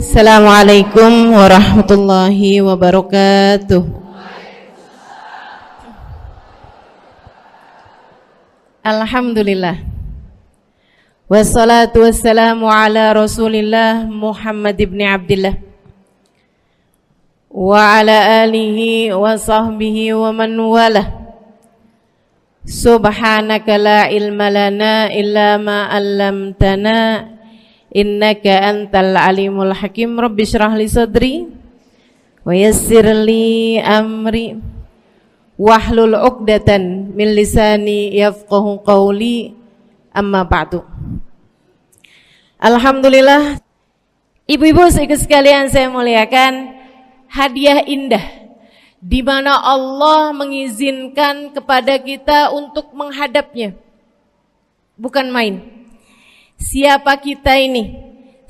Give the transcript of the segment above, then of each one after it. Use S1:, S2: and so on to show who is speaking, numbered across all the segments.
S1: Assalamualaikum warahmatullahi wabarakatuh. Alhamdulillah. Wassalatu wassalamu ala Rasulillah Muhammad ibn Abdillah wa ala alihi wa sahbihi wa man walah. Subhanaka la ilma lana illa ma 'allamtana innaka antal alimul hakim. Rabbi shrah li sadri wa yassir li amri wahlul 'uqdatan min lisani yafqahu qawli. Amma ba'du. Alhamdulillah, ibu-ibu sekalian saya muliakan, hadiah indah di mana Allah mengizinkan kepada kita untuk menghadapnya. Bukan main. Siapa kita ini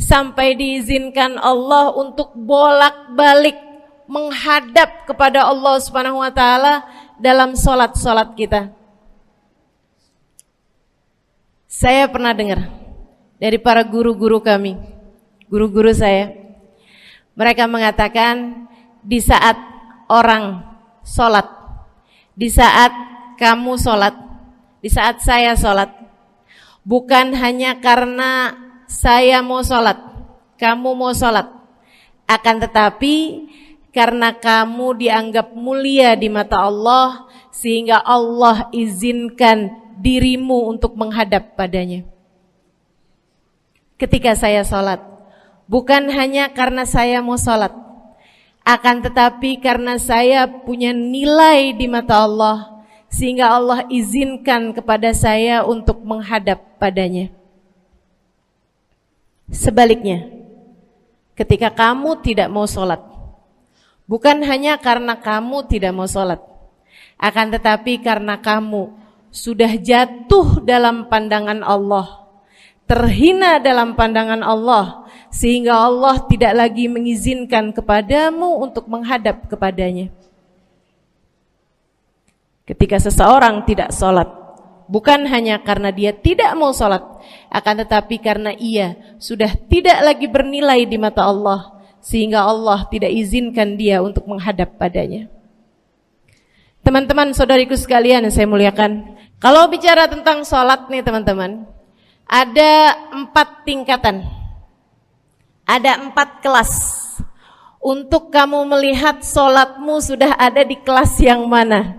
S1: sampai diizinkan Allah untuk bolak-balik menghadap kepada Allah Subhanahu wa taala dalam salat-salat kita. Saya pernah dengar dari para guru-guru kami, guru-guru saya. Mereka mengatakan di saat orang salat, di saat kamu salat, di saat saya salat, bukan hanya karena saya mau sholat, kamu mau sholat, akan tetapi karena kamu dianggap mulia di mata Allah, sehingga Allah izinkan dirimu untuk menghadap padanya. Ketika saya sholat, bukan hanya karena saya mau sholat, akan tetapi karena saya punya nilai di mata Allah, sehingga Allah izinkan kepada saya untuk menghadap padanya. Sebaliknya, ketika kamu tidak mau sholat, bukan hanya karena kamu tidak mau sholat, akan tetapi karena kamu sudah jatuh dalam pandangan Allah, terhina dalam pandangan Allah, sehingga Allah tidak lagi mengizinkan kepadamu untuk menghadap kepadanya. Ketika seseorang tidak sholat, bukan hanya karena dia tidak mau sholat, akan tetapi karena ia sudah tidak lagi bernilai di mata Allah, sehingga Allah tidak izinkan dia untuk menghadap padanya. Teman-teman, saudariku sekalian yang saya muliakan, kalau bicara tentang sholat nih teman-teman, ada 4 tingkatan, ada 4 kelas. Untuk kamu melihat sholatmu sudah ada di kelas yang mana.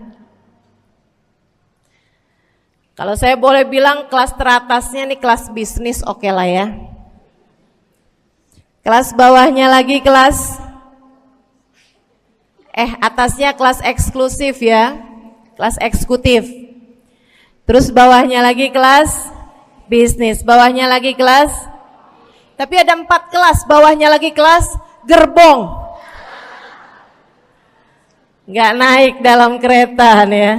S1: Kalau saya boleh bilang kelas teratasnya nih kelas bisnis, oke lah ya. Kelas bawahnya lagi kelas atasnya kelas eksklusif ya, kelas eksekutif. Terus bawahnya lagi kelas bisnis, bawahnya lagi kelas. Tapi ada 4 kelas, bawahnya lagi kelas gerbong. Nggak naik dalam kereta nih ya.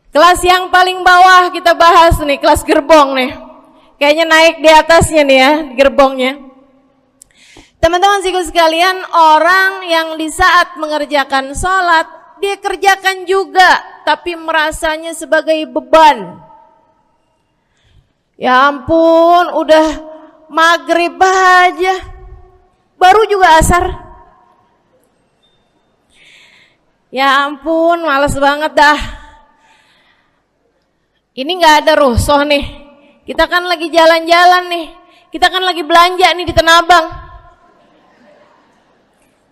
S1: Kelas yang paling bawah kita bahas nih, kelas gerbong nih. Kayaknya naik di atasnya nih ya, gerbongnya. Teman-teman sekalian, orang yang di saat mengerjakan sholat, dia kerjakan juga, tapi merasanya sebagai beban. Ya ampun, udah maghrib aja, baru juga asar. Ya ampun, males banget dah. Ini gak ada rusuh nih. Kita kan lagi jalan-jalan nih. Kita kan lagi belanja nih di Tanah Abang.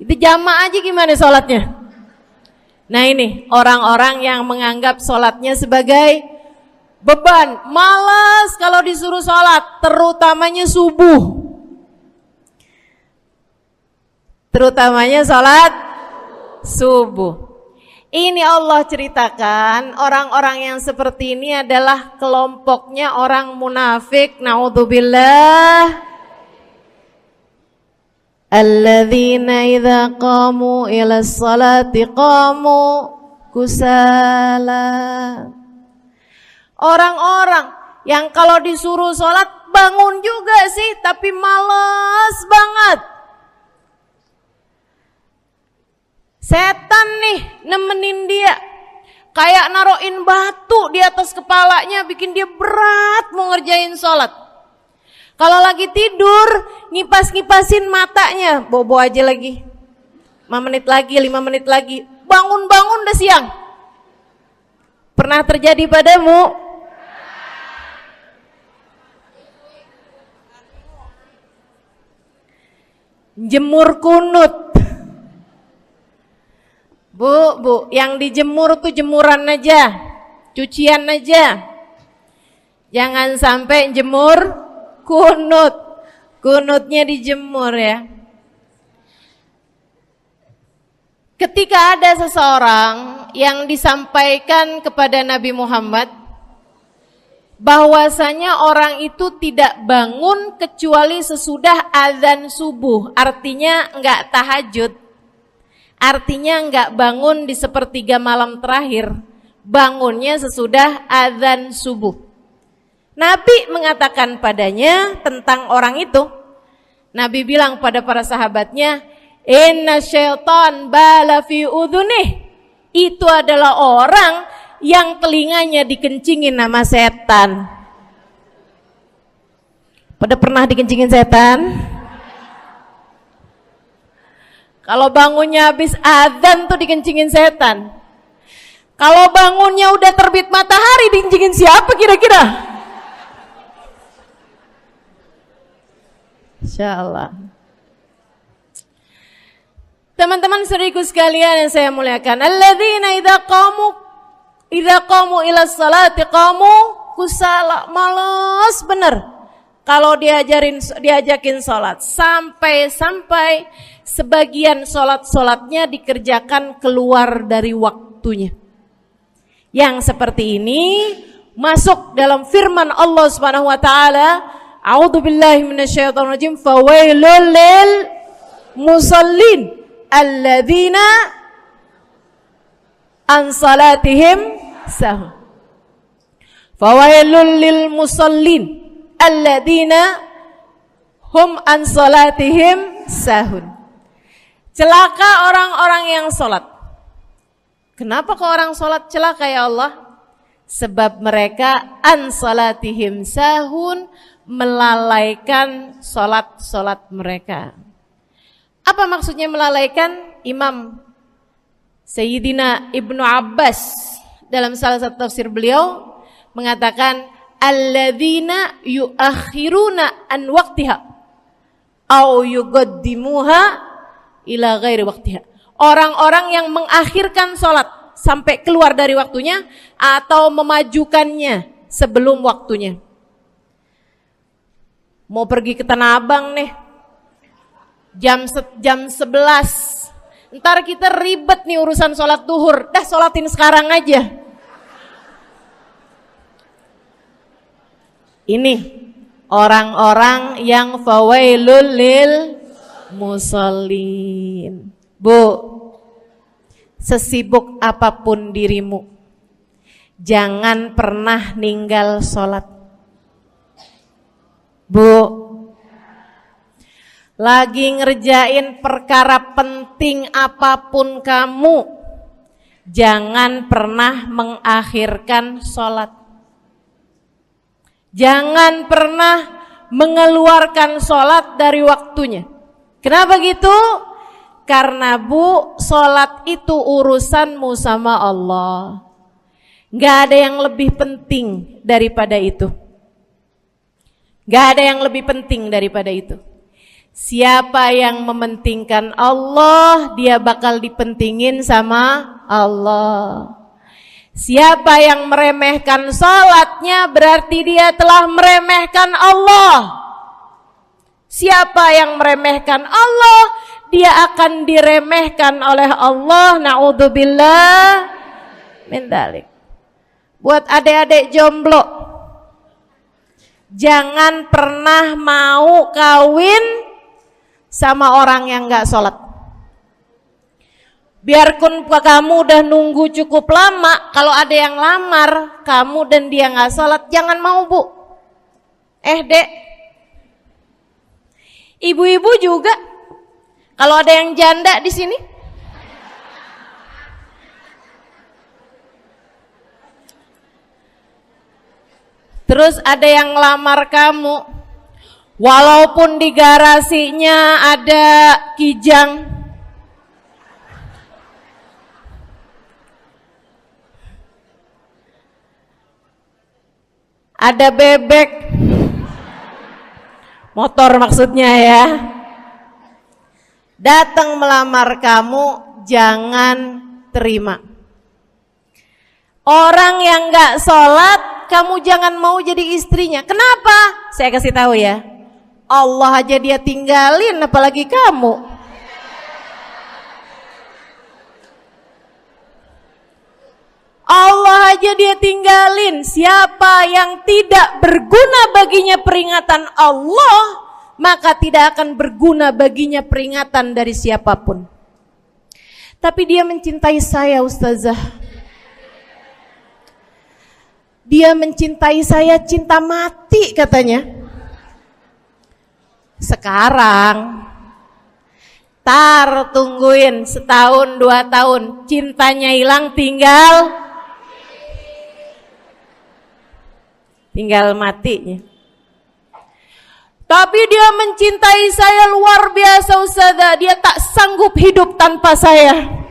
S1: Itu jamaah aja gimana sholatnya. Nah ini orang-orang yang menganggap sholatnya sebagai beban. Malas kalau disuruh sholat, terutamanya subuh. Terutamanya sholat subuh. Ini Allah ceritakan orang-orang yang seperti ini adalah kelompoknya orang munafik. Naudzubillah. Alladzina idza qamu ila sholati qamu kusala. Orang-orang yang kalau disuruh sholat bangun juga sih, tapi malas banget. Setan nih nemenin dia, kayak naroin batu di atas kepalanya, bikin dia berat mau ngerjain sholat. Kalau lagi tidur, ngipas-ngipasin matanya, bobo aja lagi. 5 menit lagi, 5 menit lagi. Bangun-bangun udah siang. Pernah terjadi padamu? Jemur kunut. Bu, yang dijemur tuh jemuran aja, cucian aja. Jangan sampai jemur kunut. Kunutnya dijemur ya. Ketika ada seseorang yang disampaikan kepada Nabi Muhammad bahwasanya orang itu tidak bangun kecuali sesudah azan subuh, artinya enggak tahajud, artinya enggak bangun di sepertiga malam terakhir, bangunnya sesudah azan subuh. Nabi mengatakan padanya tentang orang itu, Nabi bilang pada para sahabatnya, inna syaitan bala fi udhunih, itu adalah orang yang telinganya dikencingin sama setan. Pada pernah dikencingin setan? Kalau bangunnya habis azan tuh dikencingin setan. Kalau bangunnya udah terbit matahari dikencingin siapa kira-kira? Insyaallah. Teman-teman saudariku sekalian yang saya muliakan, alladzina idza qamu ila sholati qamu kusala, malas bener kalau diajakin sholat, sampai sebagian sholatnya dikerjakan keluar dari waktunya. Yang seperti ini masuk dalam firman Allah Subhanahu wa taala, a'udzubillahi minasyaitonir rajim, fawailul lil musallin alladzina an salatihim sahun. Fawailul lil musallin alladzina hum an salatihim sahun. Celaka orang-orang yang salat. Kenapa kok orang salat celaka ya Allah? Sebab mereka an salatihim sahun, melalaikan salat mereka. Apa maksudnya melalaikan? Imam Sayyidina Ibnu Abbas dalam salah satu tafsir beliau mengatakan alladzina yuakhiruna an waqtiha au yuqaddimuha ila ghairi waqtiha. Orang-orang yang mengakhirkan sholat sampai keluar dari waktunya atau memajukannya sebelum waktunya. Mau pergi ke Tanah Abang nih, jam 11. Ntar kita ribet nih urusan sholat duhur. Dah sholatin sekarang aja. Ini orang-orang yang fawailul lil musallin. Bu, sesibuk apapun dirimu, jangan pernah ninggal sholat. Bu, lagi ngerjain perkara penting apapun kamu, jangan pernah mengakhirkan sholat. Jangan pernah mengeluarkan sholat dari waktunya. Kenapa gitu? Karena bu, sholat itu urusanmu sama Allah. Gak ada yang lebih penting daripada itu. Gak ada yang lebih penting daripada itu. Siapa yang mementingkan Allah, dia bakal dipentingin sama Allah. Siapa yang meremehkan sholatnya, berarti dia telah meremehkan Allah. Siapa yang meremehkan Allah, dia akan diremehkan oleh Allah. Na'udzubillah min dzalik. Buat adik-adik jomblo, jangan pernah mau kawin sama orang yang gak sholat. Biarpun kamu udah nunggu cukup lama, kalau ada yang lamar kamu dan dia gak sholat, jangan mau bu. Dek, ibu-ibu juga, kalau ada yang janda di sini, terus ada yang lamar kamu, Walaupun di garasinya ada kijang, ada bebek, motor maksudnya ya, datang melamar kamu, jangan terima. Orang yang gak sholat, kamu jangan mau jadi istrinya. Kenapa? Saya kasih tahu ya, Allah aja dia tinggalin, apalagi kamu. Allah aja dia tinggalin. Siapa yang tidak berguna baginya peringatan Allah, maka tidak akan berguna baginya peringatan dari siapapun. Tapi dia mencintai saya, Ustazah. Dia mencintai saya cinta mati katanya. Sekarang tungguin setahun 2 tahun, cintanya hilang, tinggal matinya. Tapi dia mencintai saya luar biasa, Ustazah. Dia tak sanggup hidup tanpa saya.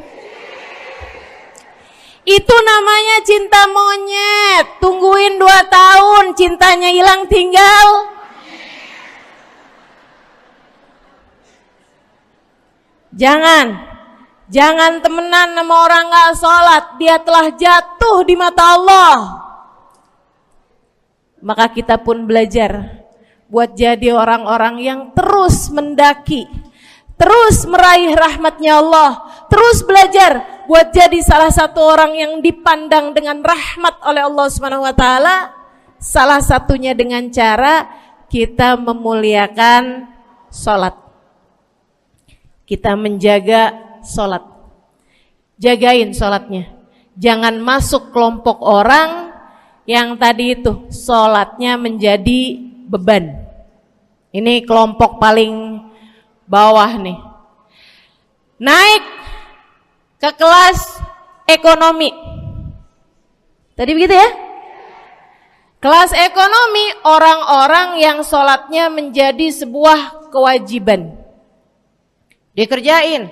S1: Itu namanya cinta monyet. Tungguin 2 tahun, cintanya hilang, tinggal. Jangan temenan sama orang gak sholat. Dia telah jatuh di mata Allah. Maka kita pun belajar buat jadi orang-orang yang terus mendaki, terus meraih rahmatnya Allah, terus belajar buat jadi salah satu orang yang dipandang dengan rahmat oleh Allah Subhanahu wa taala. Salah satunya dengan cara kita memuliakan sholat. Kita menjaga sholat. Jagain sholatnya. Jangan masuk kelompok orang yang tadi itu sholatnya menjadi beban. Ini kelompok paling bawah nih. Naik ke kelas ekonomi. Tadi begitu ya? Kelas ekonomi, orang-orang yang sholatnya menjadi sebuah kewajiban. Dia kerjain,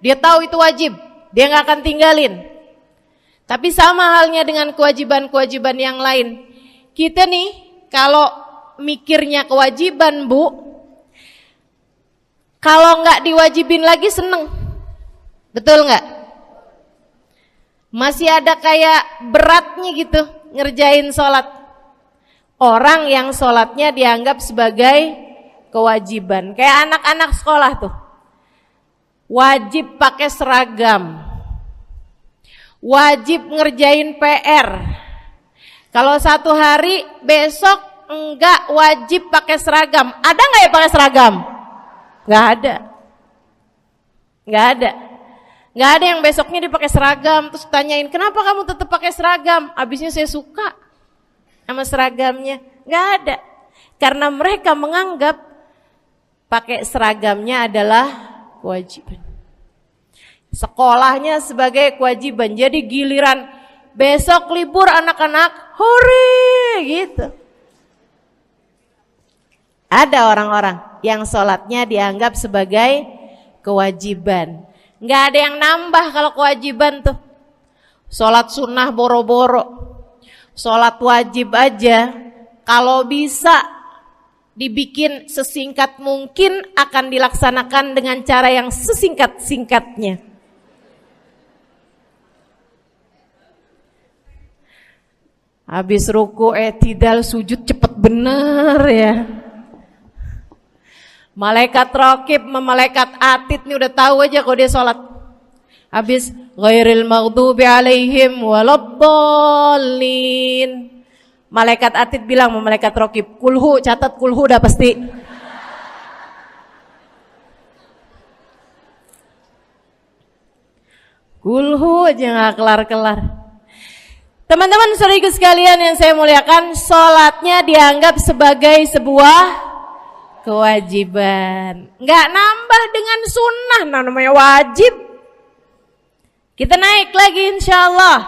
S1: dia tahu itu wajib, dia gak akan tinggalin. Tapi sama halnya dengan kewajiban-kewajiban yang lain. Kita nih kalau mikirnya kewajiban, Bu, kalau gak diwajibin lagi seneng. Betul gak? Masih ada kayak beratnya gitu ngerjain sholat. Orang yang sholatnya dianggap sebagai kewajiban. Kayak anak-anak sekolah tuh, wajib pakai seragam, wajib ngerjain PR. Kalau 1 hari, besok enggak wajib pakai seragam. Ada enggak ya pakai seragam? Enggak ada. Enggak ada. Enggak ada yang besoknya dipakai seragam. Terus tanyain, kenapa kamu tetap pakai seragam? Abisnya saya suka sama seragamnya. Enggak ada. Karena mereka menganggap pakai seragamnya adalah kewajiban. Sekolahnya sebagai kewajiban. Jadi giliran besok libur anak-anak, hore gitu. Ada orang-orang yang sholatnya dianggap sebagai kewajiban. Nggak ada yang nambah kalau kewajiban tuh. Sholat sunnah boro-boro, sholat wajib aja kalau bisa dibikin sesingkat mungkin akan dilaksanakan dengan cara yang sesingkat-singkatnya. Habis ruku i'tidal sujud cepet bener ya. Malaikat raqib sama malaikat atid nih udah tahu aja kalau dia sholat. Habis ghairil maghdubi alaihim waladdallin. Malaikat atid bilang sama malaikat raqib, kulhu, catat kulhu udah pasti. Kulhu aja gak kelar-kelar. Teman-teman saudariku sekalian yang saya muliakan, sholatnya dianggap sebagai sebuah kewajiban. Nggak nambah dengan sunnah, namanya wajib. Kita naik lagi insyaallah.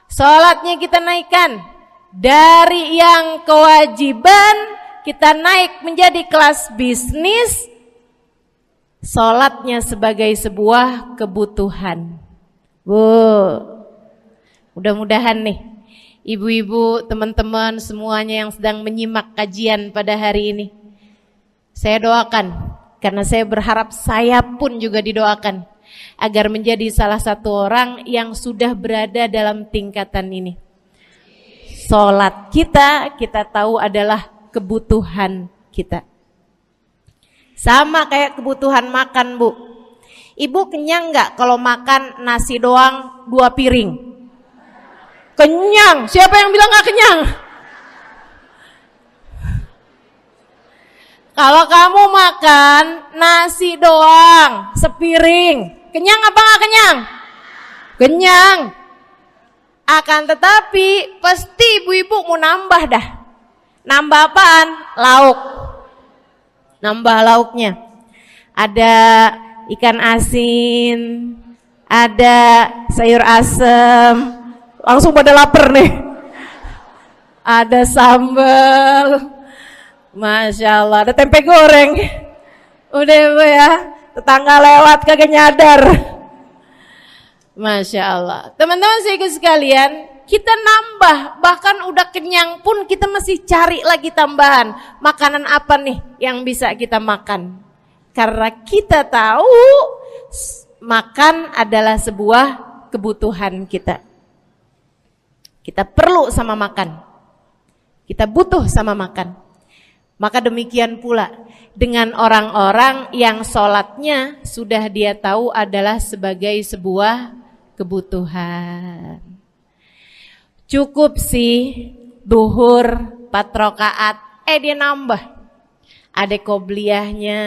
S1: Sholatnya kita naikkan dari yang kewajiban kita naik menjadi kelas bisnis, sholatnya sebagai sebuah kebutuhan. Bu, mudah-mudahan nih ibu-ibu, teman-teman semuanya yang sedang menyimak kajian pada hari ini, saya doakan, karena saya berharap saya pun juga didoakan agar menjadi salah satu orang yang sudah berada dalam tingkatan ini. Sholat kita tahu adalah kebutuhan kita. Sama kayak kebutuhan makan, Bu. Ibu kenyang nggak kalau makan nasi doang 2 piring? Kenyang. Siapa yang bilang nggak kenyang? Kalau kamu makan nasi doang sepiring, kenyang apa nggak kenyang? Kenyang. Akan tetapi pasti ibu-ibu mau nambah dah. Nambah apaan? Lauk. Nambah lauknya. Ada ikan asin, ada sayur asem. Langsung pada lapar nih. Ada sambal. Masya Allah, ada tempe goreng. Udah Bu ya, tetangga lewat kagak nyadar. Masya Allah. Teman-teman sekalian, kita nambah, bahkan udah kenyang pun kita masih cari lagi tambahan. Makanan apa nih yang bisa kita makan? Karena kita tahu makan adalah sebuah kebutuhan kita. Kita perlu sama makan. Kita butuh sama makan. Maka demikian pula dengan orang-orang yang sholatnya sudah dia tahu adalah sebagai sebuah kebutuhan. Cukup sih duhur 4 rakaat, dia nambah. Ada qobliyahnya,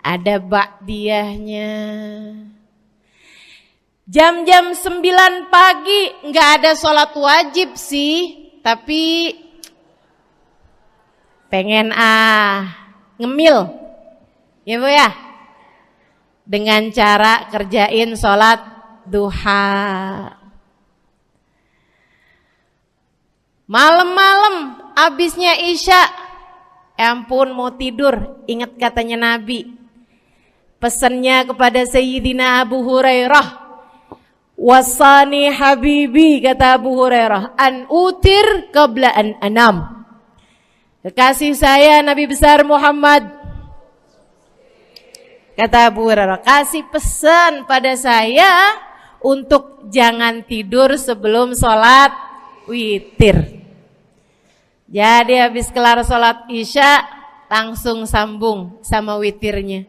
S1: ada ba'diyahnya. Jam-jam 9 pagi nggak ada sholat wajib sih, tapi pengen ngemil, ya Bu ya, dengan cara kerjain sholat duha. Malam-malam abisnya isya, ampun mau tidur, ingat katanya Nabi, pesannya kepada Sayyidina Abu Hurairah, wasani habibi, kata Abu Hurairah, an utir qabla an anam. Kekasih saya Nabi besar Muhammad, kata Abu Hurairah, kasih pesan pada saya untuk jangan tidur sebelum sholat witir. Jadi habis kelar sholat isya langsung sambung sama witirnya.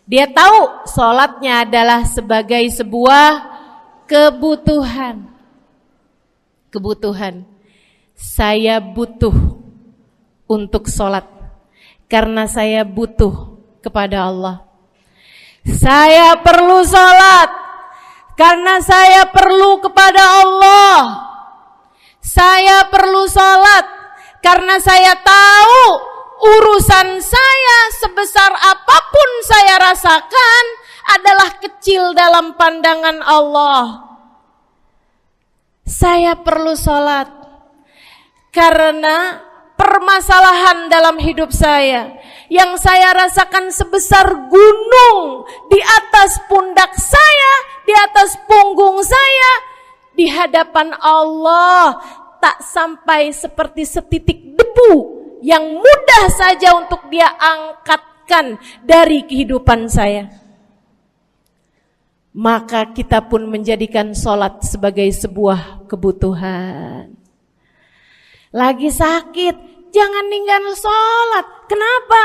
S1: Dia tahu sholatnya adalah sebagai sebuah kebutuhan. Kebutuhan. Saya butuh untuk sholat karena saya butuh kepada Allah. Saya perlu sholat karena saya perlu kepada Allah. Saya perlu sholat karena saya tahu urusan saya sebesar apapun saya rasakan adalah kecil dalam pandangan Allah. Saya perlu sholat karena permasalahan dalam hidup saya yang saya rasakan sebesar gunung di atas pundak saya, di atas punggung saya, di hadapan Allah tak sampai seperti setitik debu yang mudah saja untuk dia angkatkan dari kehidupan saya. Maka kita pun menjadikan sholat sebagai sebuah kebutuhan. Lagi sakit, jangan ninggal sholat. Kenapa?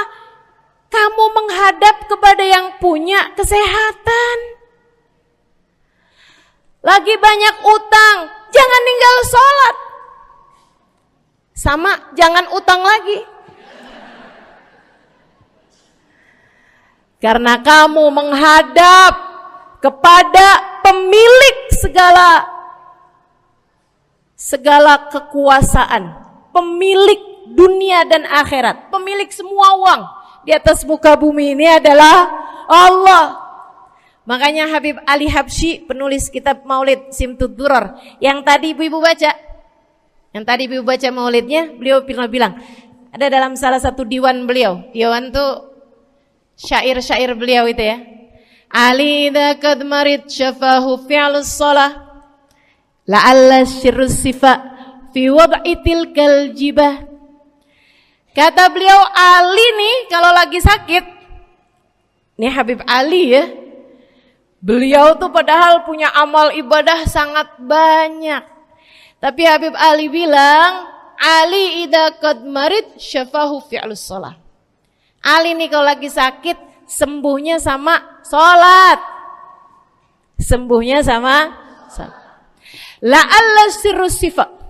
S1: Kamu menghadap kepada yang punya kesehatan. Lagi banyak utang, jangan ninggal sholat. Sama, jangan utang lagi. Karena kamu menghadap kepada pemilik segala kekuasaan, pemilik dunia dan akhirat, pemilik semua uang di atas muka bumi ini adalah Allah. Makanya Habib Ali Habsyi, penulis kitab Maulid Simtud Durar, yang tadi ibu-ibu baca maulidnya, beliau pernah bilang, Ada dalam salah satu diwan beliau. Diwan tuh syair-syair beliau itu ya. Ali idza qad marid syafahu fi'lus shalah la'alla syirru sifa fi wad'i tilkal jibah. Kata beliau, Ali nih kalau lagi sakit, nih Habib Ali ya, beliau tuh padahal punya amal ibadah sangat banyak. Tapi Habib Ali bilang, Ali idza qad marid syafahu fi'lus shalah. Ali nih kalau lagi sakit, sembuhnya sama sholat. Sembuhnya sama sholat. La'alla sirru sifa.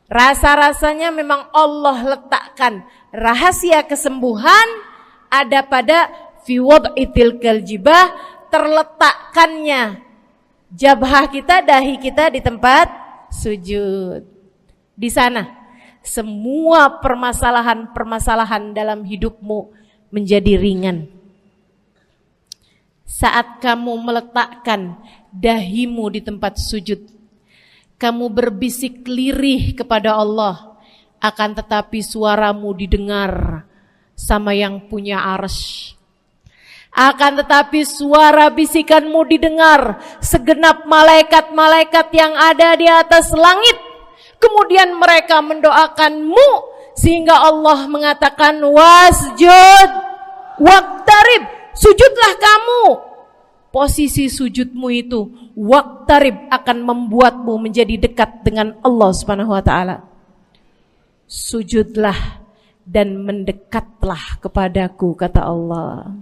S1: Rasa-rasanya memang Allah letakkan rahasia kesembuhan ada pada fi wad'i tilkal jibah, terletakkannya jabhah kita, dahi kita di tempat sujud. Di sana semua permasalahan-permasalahan dalam hidupmu menjadi ringan. Saat kamu meletakkan dahimu di tempat sujud, kamu berbisik lirih kepada Allah, akan tetapi suaramu didengar sama yang punya arsy. Akan tetapi suara bisikanmu didengar segenap malaikat-malaikat yang ada di atas langit. Kemudian mereka mendoakanmu sehingga Allah mengatakan wasjud waqtarib, sujudlah kamu. Posisi sujudmu itu waqtarib akan membuatmu menjadi dekat dengan Allah Subhanahu wa taala. Sujudlah dan mendekatlah kepadaku, kata Allah.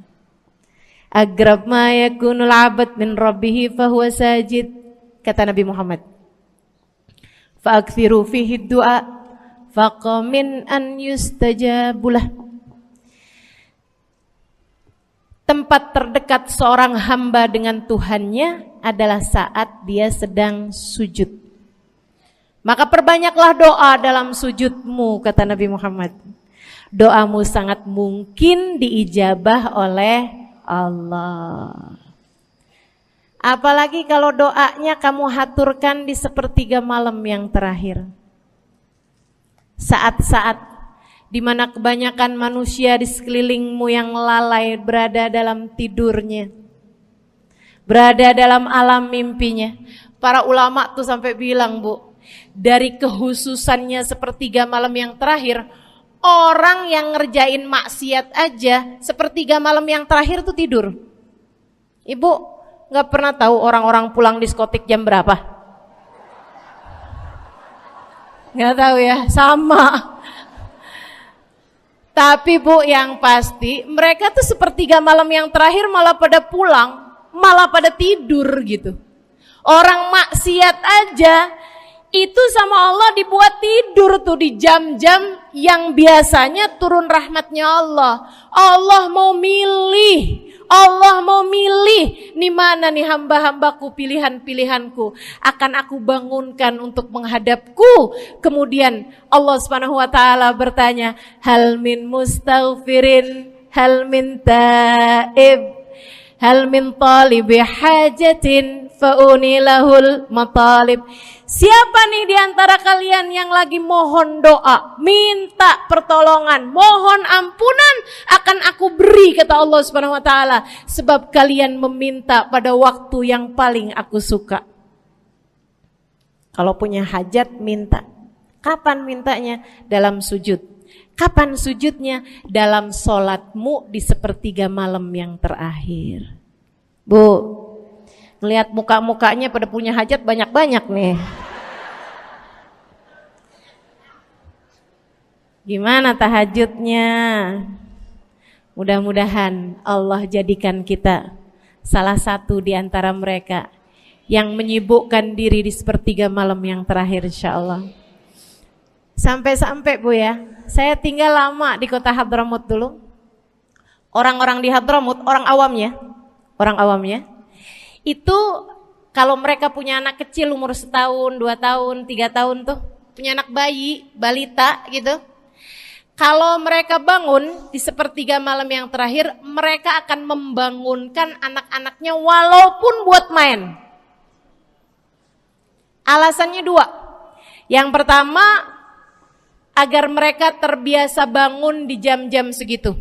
S1: Agrab ma yakunul 'abd min rabbih fahuwa sajid, kata Nabi Muhammad. Fa'akthiru fihi du'a faqamin an yustajabulah. Tempat terdekat seorang hamba dengan Tuhannya adalah saat dia sedang sujud. Maka perbanyaklah doa dalam sujudmu, kata Nabi Muhammad. Doamu sangat mungkin diijabah oleh Allah. Apalagi kalau doanya kamu haturkan di sepertiga malam yang terakhir. Saat-saat di mana kebanyakan manusia di sekelilingmu yang lalai berada dalam tidurnya, berada dalam alam mimpinya. Para ulama tuh sampai bilang, Bu, dari kehususannya sepertiga malam yang terakhir, orang yang ngerjain maksiat aja sepertiga malam yang terakhir tuh tidur. Ibu gak pernah tahu orang-orang pulang diskotik jam berapa? Gak tahu ya, sama. Tapi Bu, yang pasti mereka tuh sepertiga malam yang terakhir malah pada pulang, malah pada tidur gitu. Orang maksiat aja itu sama Allah dibuat tidur tuh di jam-jam yang biasanya turun rahmatnya Allah. Allah mau milih nih mana nih hamba-hambaku, pilihan-pilihanku akan aku bangunkan untuk menghadapku. Kemudian Allah Subhanahu wa taala bertanya, hal min mustaghfirin, hal min taib, hal min talibi hajatin faunilahul matalib. Siapa nih di antara kalian yang lagi mohon doa, minta pertolongan, mohon ampunan, akan aku beri, kata Allah Subhanahu wa taala, sebab kalian meminta pada waktu yang paling aku suka. Kalau punya hajat minta. Kapan mintanya? Dalam sujud. Kapan sujudnya? Dalam sholatmu di sepertiga malam yang terakhir. Bu, ngelihat muka-mukanya pada punya hajat banyak-banyak nih. Gimana tahajudnya? Mudah-mudahan Allah jadikan kita salah satu di antara mereka yang menyibukkan diri di sepertiga malam yang terakhir, insyaallah. Sampai-sampai Bu ya, saya tinggal lama di kota Hadramut dulu. Orang-orang di Hadramut, orang awamnya, itu kalau mereka punya anak kecil umur 1 tahun, 2 tahun, 3 tahun tuh, punya anak bayi, balita gitu. Kalau mereka bangun di sepertiga malam yang terakhir, mereka akan membangunkan anak-anaknya walaupun buat main. Alasannya 2. Yang pertama, agar mereka terbiasa bangun di jam-jam segitu.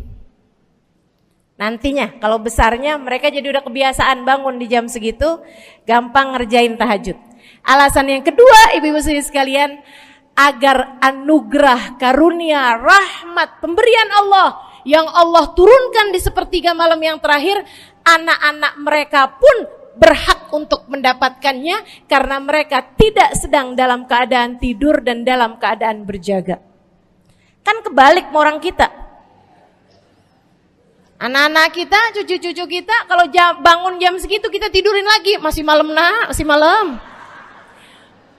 S1: Nantinya kalau besarnya mereka jadi udah kebiasaan bangun di jam segitu, gampang ngerjain tahajud. Alasan yang kedua, ibu-ibu sekalian, agar anugerah, karunia, rahmat, pemberian Allah yang Allah turunkan di sepertiga malam yang terakhir, anak-anak mereka pun berhak untuk mendapatkannya karena mereka tidak sedang dalam keadaan tidur dan dalam keadaan berjaga. Kan kebalik sama orang kita. Anak-anak kita, cucu-cucu kita kalau bangun jam segitu kita tidurin lagi, masih malam nak, masih malam.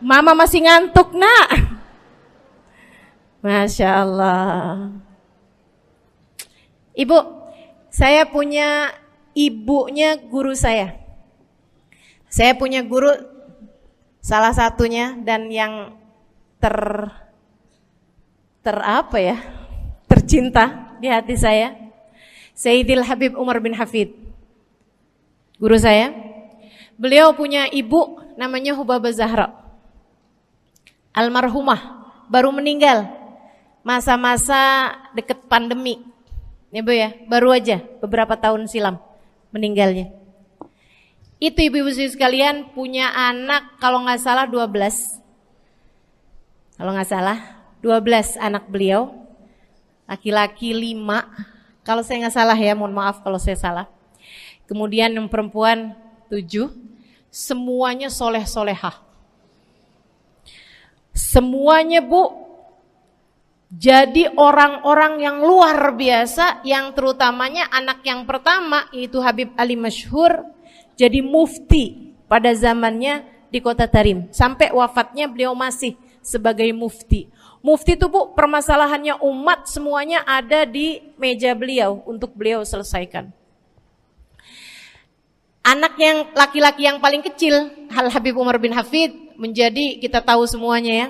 S1: Mama masih ngantuk nak. Masya Allah. Ibu, saya punya ibunya guru saya. Saya punya guru salah satunya dan yang tercinta di hati saya, Sayyidil Habib Umar bin Hafid. Guru saya. Beliau punya ibu namanya Hubabah Zahra. Almarhumah, baru meninggal masa-masa deket pandemi. Ya Bu ya, baru aja beberapa tahun silam meninggalnya. Itu ibu-ibu sekalian punya anak kalau nggak salah 12. Kalau nggak salah 12 anak beliau. Laki-laki 5. Kalau saya nggak salah ya, mohon maaf kalau saya salah. Kemudian yang perempuan 7. Semuanya soleh-solehah. Semuanya Bu jadi orang-orang yang luar biasa, yang terutamanya anak yang pertama yaitu Habib Ali Masyhur jadi mufti pada zamannya di Kota Tarim. Sampai wafatnya beliau masih sebagai mufti. Mufti itu Bu, permasalahannya umat semuanya ada di meja beliau untuk beliau selesaikan. Anak yang laki-laki yang paling kecil, Habib Umar bin Hafid, menjadi kita tahu semuanya ya,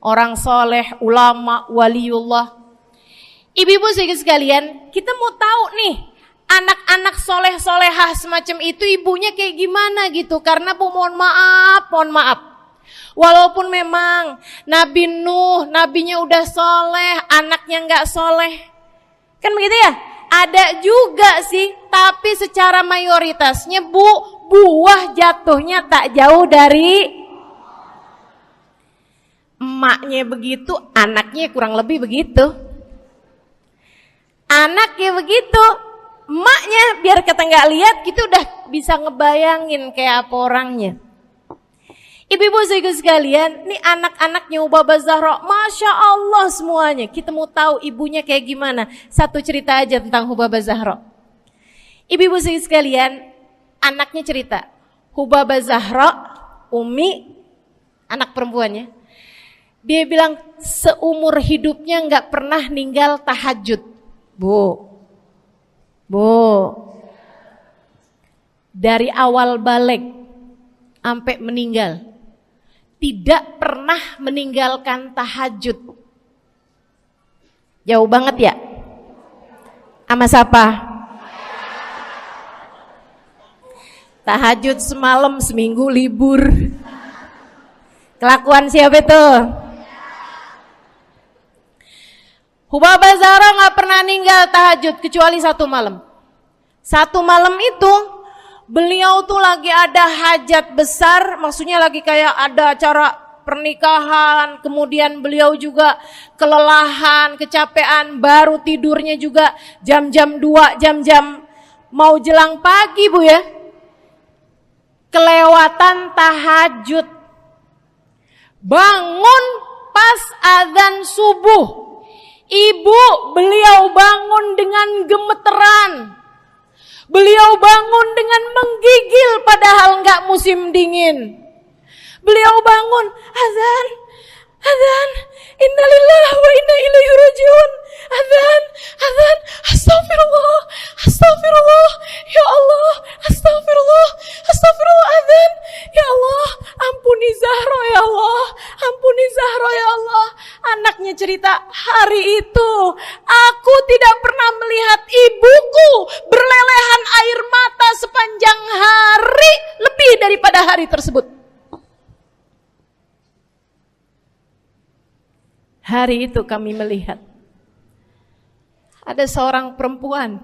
S1: orang soleh, ulama, waliullah. Ibu-ibu sekalian, kita mau tahu nih, anak-anak soleh-solehah semacam itu ibunya kayak gimana gitu. Karena Bu, mohon maaf. Walaupun memang Nabi Nuh, nabinya udah soleh, anaknya gak soleh. Kan begitu ya? Ada juga sih, tapi secara mayoritasnya Bu, buah jatuhnya tak jauh dari emaknya begitu, anaknya kurang lebih begitu. Anaknya begitu, emaknya biar kita nggak lihat, kita udah bisa ngebayangin kayak apa orangnya. Ibu-ibu sekalian, nih anak-anaknya Hubabah Zahra, Masya Allah semuanya. Kita mau tahu ibunya kayak gimana. Satu cerita aja tentang Hubabah Zahra. Ibu-ibu sekalian, anaknya cerita, Hubabah Zahra, Umi, anak perempuannya, dia bilang seumur hidupnya nggak pernah ninggal tahajud. Bu, dari awal balik sampai meninggal, tidak pernah meninggalkan tahajud. Jauh banget ya? Sama siapa? Tahajud semalam, seminggu libur. Kelakuan siapa itu? Hubabah Zahra gak pernah ninggal tahajud kecuali satu malam. Satu malam itu beliau tuh lagi ada hajat besar, maksudnya lagi kayak ada acara pernikahan, kemudian beliau juga kelelahan, kecapean, baru tidurnya juga jam-jam 2, jam-jam mau jelang pagi Bu ya. Kelewatan tahajud. Bangun pas azan subuh. Ibu, beliau bangun dengan gemeteran. Beliau bangun dengan menggigil padahal enggak musim dingin. Beliau bangun, azan, innalillahi wa inna ilaihi rajiun. Azan, astagfirullah, ya Allah, astagfirullah, azan, ya Allah, ampuni Zahra ya Allah, Anaknya cerita, hari itu aku tidak pernah melihat ibuku berlelehan air mata sepanjang hari lebih daripada hari tersebut. Hari itu kami melihat ada seorang perempuan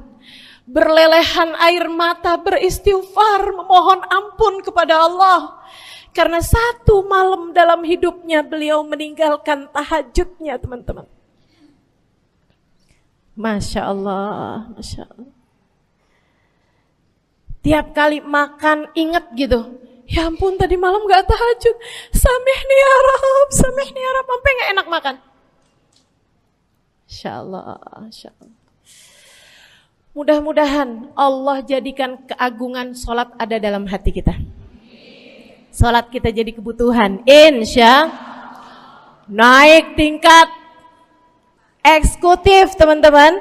S1: berlelehan air mata beristighfar memohon ampun kepada Allah karena satu malam dalam hidupnya beliau meninggalkan tahajudnya, teman-teman. Masya Allah, Masya Allah. Tiap kali makan ingat gitu, ya ampun tadi malam gak tahajud, samihni ya Rab, samihni ya Rab, sampai gak enak makan. Insya Allah, Insya Allah. Mudah-mudahan Allah jadikan keagungan sholat ada dalam hati kita. Sholat kita jadi kebutuhan. Insya naik tingkat eksekutif, teman-teman.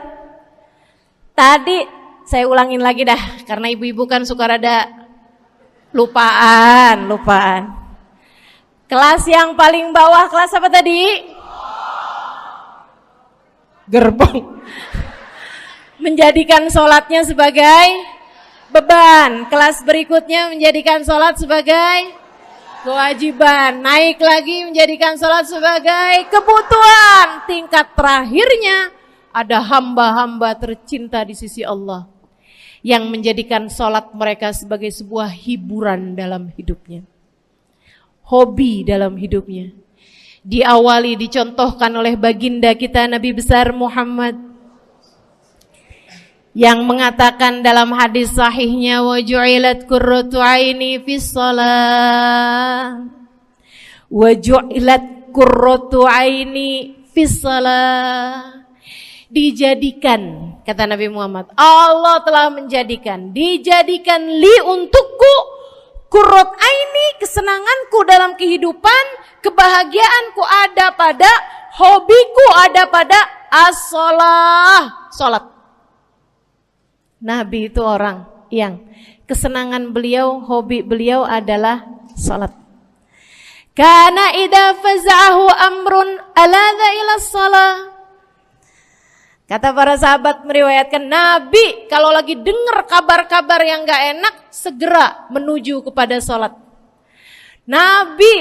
S1: Tadi saya ulangin lagi dah, karena ibu-ibu kan suka rada lupaan. Kelas yang paling bawah, kelas apa tadi? Gerbong. Menjadikan sholatnya sebagai beban. Kelas berikutnya menjadikan sholat sebagai kewajiban. Naik lagi menjadikan sholat sebagai kebutuhan. Tingkat terakhirnya ada hamba-hamba tercinta di sisi Allah yang menjadikan sholat mereka sebagai sebuah hiburan dalam hidupnya, hobi dalam hidupnya. Diawali, dicontohkan oleh baginda kita Nabi besar Muhammad yang mengatakan dalam hadis sahihnya, wa ju'ilat qurratu aini fis shalah, wa ju'ilat qurratu aini fis shalah. Dijadikan, kata Nabi Muhammad, Allah telah menjadikan, dijadikan li untukku qurrat aini, kesenanganku dalam kehidupan, kebahagiaanku ada pada, hobiku ada pada as-shalah, salat. Nabi itu orang yang kesenangan beliau, hobi beliau adalah salat. Kana idza faza'ahu amrun aladha ila shalah. Kata para sahabat meriwayatkan, Nabi kalau lagi dengar kabar-kabar yang gak enak, segera menuju kepada sholat. Nabi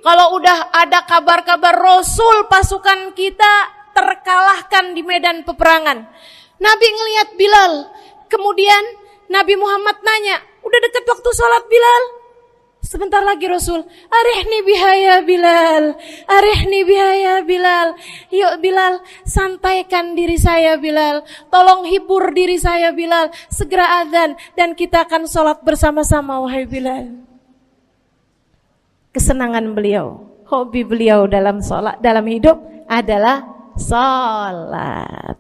S1: kalau udah ada kabar-kabar Rasul pasukan kita terkalahkan di medan peperangan, Nabi ngelihat Bilal. Kemudian Nabi Muhammad nanya, udah dekat waktu sholat Bilal? Sebentar lagi Rasul, arihni biha ya Bilal, arihni biha ya Bilal. Yuk Bilal, sampaikan diri saya Bilal, tolong hibur diri saya Bilal. Segera azan dan kita akan sholat bersama-sama wahai Bilal. Kesenangan beliau, hobi beliau dalam sholat, dalam hidup adalah sholat.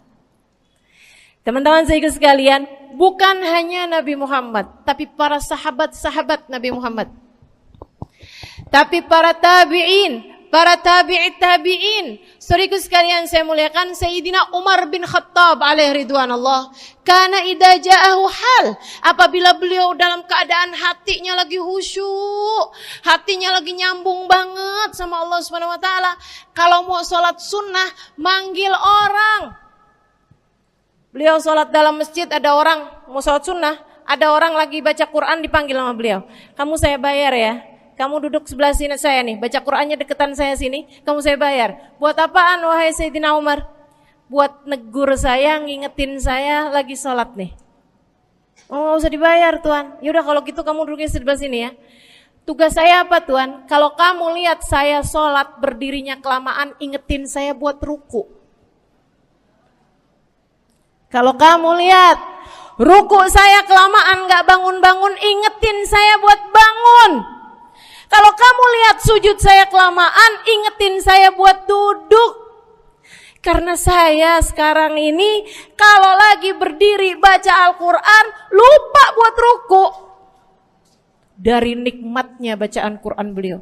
S1: Teman-teman saya sekalian, bukan hanya Nabi Muhammad, tapi para sahabat-sahabat Nabi Muhammad, tapi para tabi'in, para tabi'it tabi'in. Saudaraku sekalian saya muliakan, Sayyidina Umar bin Khattab alaihi ridwanullah, kana idza ja'ahu hal, apabila beliau dalam keadaan hatinya lagi khusyuk, hatinya lagi nyambung banget sama Allah Subhanahu wa taala, kalau mau salat sunnah manggil orang. Beliau salat dalam masjid, ada orang mau salat sunnah, ada orang lagi baca Quran dipanggil sama beliau. Kamu saya bayar ya. Kamu duduk sebelah sini saya nih, baca Qur'annya deketan saya sini, kamu saya bayar. Buat apaan wahai Sayyidina Umar? Buat negur saya, ngingetin saya lagi sholat nih. Oh gak usah dibayar Tuan. Yaudah kalau gitu kamu duduknya sebelah sini ya. Tugas saya apa Tuan? Kalau kamu lihat saya sholat berdirinya kelamaan, ingetin saya buat ruku. Kalau kamu lihat ruku saya kelamaan gak bangun-bangun, ingetin saya buat bangun. Kalau kamu lihat sujud saya kelamaan, ingetin saya buat duduk. Karena saya sekarang ini kalau lagi berdiri baca Al-Quran, lupa buat ruku. Dari nikmatnya bacaan Quran beliau.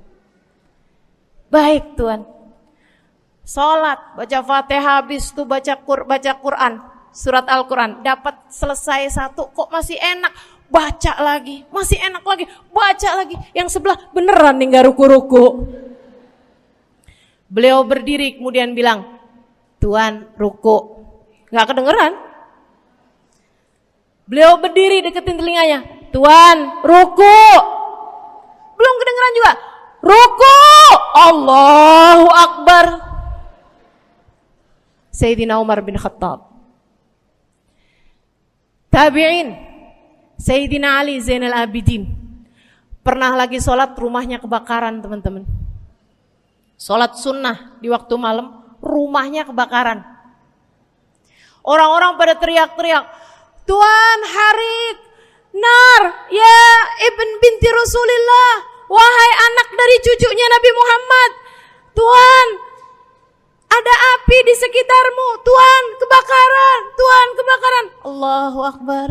S1: Baik Tuan. Sholat, baca Fatihah, habis itu baca Quran. Surat Al-Quran, dapat selesai satu, kok masih enak. Baca lagi, masih enak lagi, baca lagi. Yang sebelah beneran nih gak ruku-ruku. Beliau berdiri kemudian bilang, Tuan ruku. Gak kedengeran. Beliau berdiri deketin telinganya, Tuan ruku. Belum kedengeran juga. Ruku. Allahu Akbar. Sayyidina Umar bin Khattab. Tabi'in, Sayyidina Ali Zainal Abidin. Pernah lagi sholat, rumahnya kebakaran, teman-teman. Sholat sunnah di waktu malam, rumahnya kebakaran. Orang-orang pada teriak-teriak, Tuan Harik, nar, ya ibn binti Rasulillah, wahai anak dari cucunya Nabi Muhammad. Tuan, ada api di sekitarmu. Tuan, kebakaran. Tuan, kebakaran. Allahu Akbar.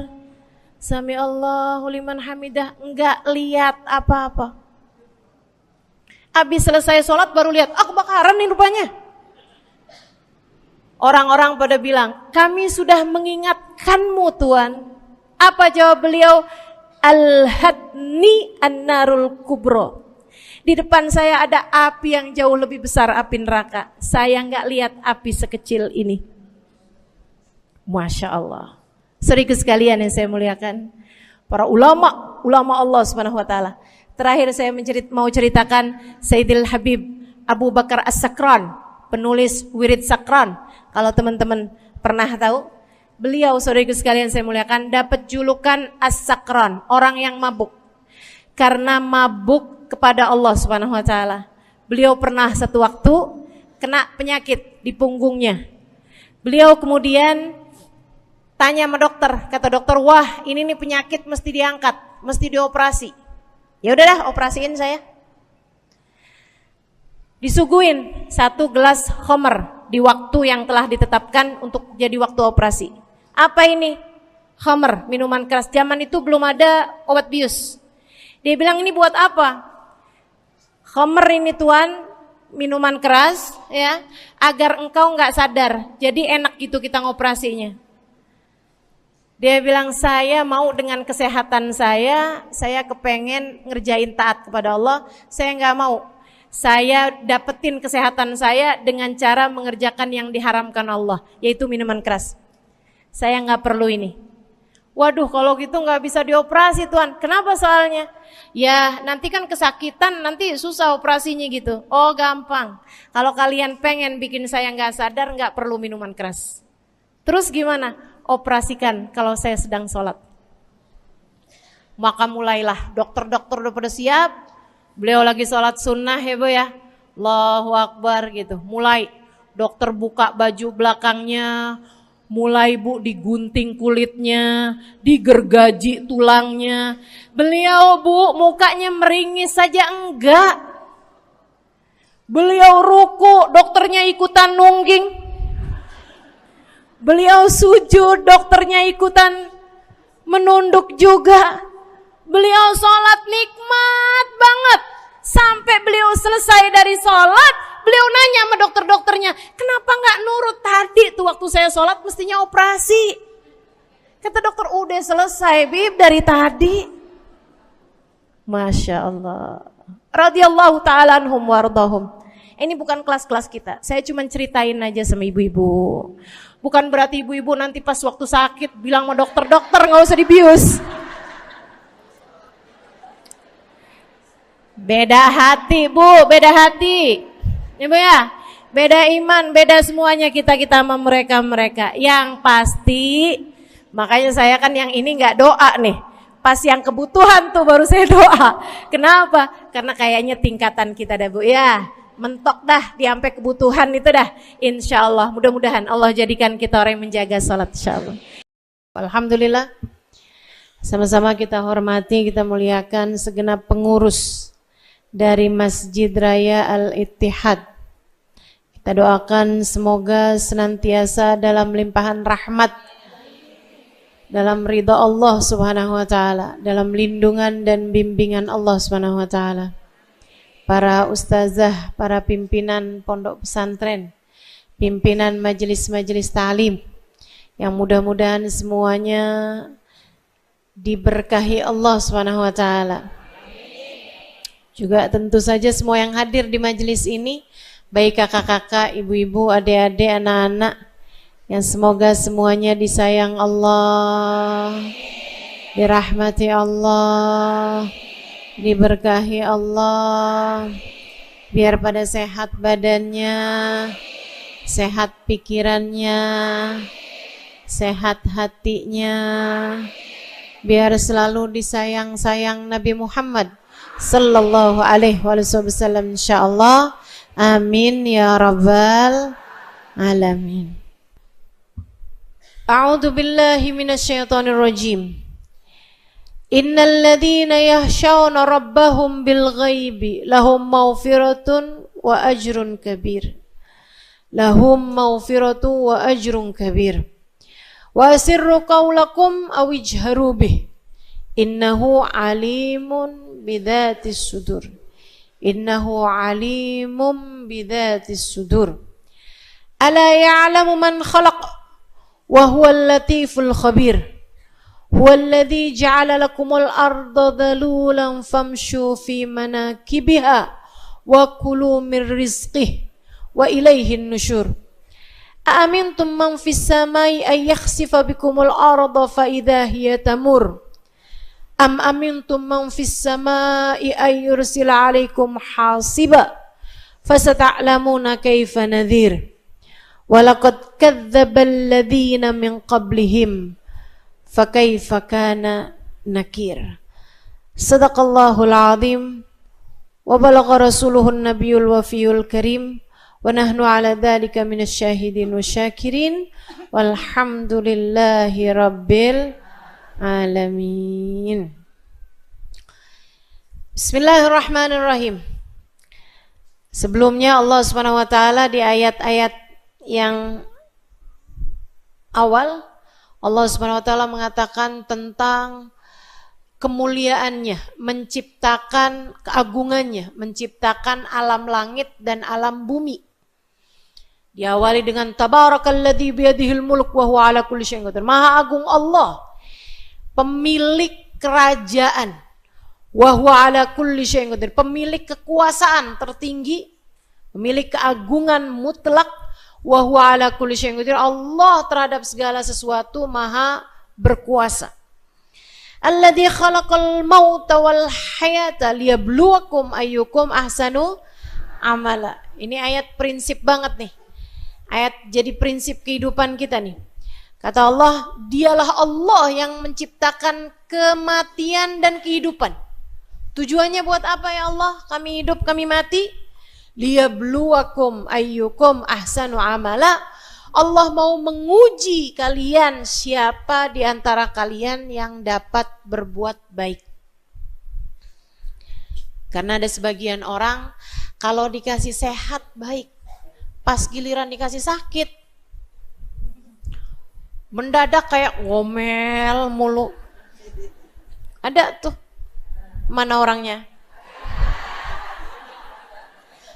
S1: Sami Allahu liman hamidah. Enggak lihat apa-apa. Habis selesai sholat baru lihat, kebakaran nih rupanya. Orang-orang pada bilang, kami sudah mengingatkanmu Tuan. Apa jawab beliau? Al-hadni an-narul kubro. Di depan saya ada api yang jauh lebih besar, api neraka. Saya enggak lihat api sekecil ini. Masya Allah. Saudara sekalian yang saya muliakan, para ulama Allah Subhanahu Wa Taala. Terakhir saya mau ceritakan Sayyidil Habib Abu Bakar As-Sakran, penulis Wirid Sakran. Kalau teman-teman pernah tahu, beliau saudara sekalian saya muliakan dapat julukan As-Sakran, orang yang mabuk. Karena mabuk kepada Allah Subhanahu Wa Taala. Beliau pernah satu waktu kena penyakit di punggungnya. Beliau kemudian tanya sama dokter, kata dokter, wah ini nih penyakit mesti diangkat, mesti dioperasi. Ya udahlah, operasiin saya. Disuguhin 1 gelas khamr di waktu yang telah ditetapkan untuk jadi waktu operasi. Apa ini? Khamr, minuman keras. Zaman itu belum ada obat bius. Dia bilang, ini buat apa? Khamr ini Tuan, minuman keras ya, agar engkau enggak sadar. Jadi enak gitu kita ngoperasinya. Dia bilang, saya mau dengan kesehatan saya kepengen ngerjain taat kepada Allah, saya enggak mau. Saya dapetin kesehatan saya dengan cara mengerjakan yang diharamkan Allah, yaitu minuman keras. Saya enggak perlu ini. Waduh, kalau gitu enggak bisa dioperasi Tuan. Kenapa soalnya? Ya nanti kan kesakitan, nanti susah operasinya gitu. Oh gampang, kalau kalian pengen bikin saya enggak sadar, enggak perlu minuman keras. Terus gimana? Operasikan kalau saya sedang sholat. Maka mulailah, dokter-dokter udah pada siap. Beliau lagi sholat sunnah ya Bu ya, Allahu Akbar gitu. Mulai dokter buka baju belakangnya, mulai Bu digunting kulitnya, digergaji tulangnya. Beliau Bu mukanya meringis saja enggak. Beliau ruku, dokternya ikutan nungging. Beliau sujud, dokternya ikutan menunduk juga. Beliau sholat nikmat banget. Sampai beliau selesai dari sholat, beliau nanya sama dokter-dokternya, kenapa gak nurut tadi tuh waktu saya sholat mestinya operasi. Kata dokter, udah selesai Bib dari tadi. Masya Allah. Radiyallahu ta'ala anhum wardahum. Ini bukan kelas-kelas kita, saya cuma ceritain aja sama ibu-ibu. Bukan berarti ibu-ibu nanti pas waktu sakit bilang sama dokter-dokter gak usah dibius. Beda hati Bu, beda hati. Ya Bu ya, beda iman, beda semuanya kita sama mereka. Yang pasti, makanya saya kan yang ini gak doa nih. Pas yang kebutuhan tuh baru saya doa. Kenapa? Karena kayaknya tingkatan kita dah Bu ya. Mentok dah, sampai kebutuhan itu dah. Insya Allah, mudah-mudahan Allah jadikan kita orang yang menjaga salat insya Allah. Alhamdulillah, sama-sama kita hormati, kita muliakan segenap pengurus dari Masjid Raya Al-Ittihad. Kita doakan semoga senantiasa dalam limpahan rahmat, dalam ridha Allah Subhanahu Wa Taala, dalam lindungan dan bimbingan Allah Subhanahu Wa Taala. Para ustazah, para pimpinan pondok pesantren, pimpinan majelis-majelis ta'lim, yang mudah-mudahan semuanya diberkahi Allah SWT. Juga tentu saja semua yang hadir di majelis ini, baik kakak-kakak, ibu-ibu, adik-adik, anak-anak, yang semoga semuanya disayang Allah, dirahmati Allah, diberkahi Allah, biar pada sehat badannya, sehat pikirannya, sehat hatinya, biar selalu disayang-sayang Nabi Muhammad sallallahu alaihi wasallam insyaallah. Amin ya rabbal alamin. A'udzu billahi minasyaitonir rajim. Innal ladzina yakhshawna rabbahum bil ghaibi lahum maghfiratun wa ajrun kabir. Lahum maghfiratun wa ajrun kabir. Wa asirru qawlakum aw ijharu bih. Innahu alimun bidzatis sudur. Innahu alimun bidzatis sudur. Ala ya'lamu man khalaq wa huwal latiful khabir. Huwallazi ja'ala lakumul arda dhalulan famshu fi manakibiha wa kulu min rizqihi wa ilaihin nusyur. Aamintum man fis samai ay yakhsifa bikumul arda fa idza hiya tamur. Am amintum man fis samai ay yursila 'alaikum hasiba fasata'lamuna kaifa nadhir. Walaqad kadzdzaba alladziina min qablihim fakaifa kana nakir. Sadaqallahul azim wa balagha rasuluhun nabiyul wafiyul karim wa nahnu ala dzalika minasyahidin wasyakirin walhamdulillahi rabbil alamin. Bismillahirrahmanirrahim. Sebelumnya Allah Subhanahu wa taala di ayat-ayat yang awal Allah Subhanahu wa taala mengatakan tentang kemuliaannya, menciptakan keagungannya, menciptakan alam langit dan alam bumi. Diawali dengan tabarakalladzi biyadihil mulk wa huwa ala kulli syai'in qadir. Maha agung Allah, pemilik kerajaan. Wa huwa ala kulli syai'in qadir, pemilik kekuasaan tertinggi, pemilik keagungan mutlak. Wa huwa ala kulli syai'in qadir, Allah terhadap segala sesuatu maha berkuasa. Alladzi khalaqal mauta wal hayata liyabluwakum ayyukum ahsanu amala. Ini ayat prinsip banget nih. Ayat jadi prinsip kehidupan kita nih. Kata Allah, dialah Allah yang menciptakan kematian dan kehidupan. Tujuannya buat apa ya Allah? Kami hidup, kami mati. Liyabluwakum ayyukum ahsanu amala. Allah mau menguji kalian, siapa di antara kalian yang dapat berbuat baik. Karena ada sebagian orang kalau dikasih sehat baik, pas giliran dikasih sakit mendadak kayak ngomel mulu. Ada tuh, mana orangnya?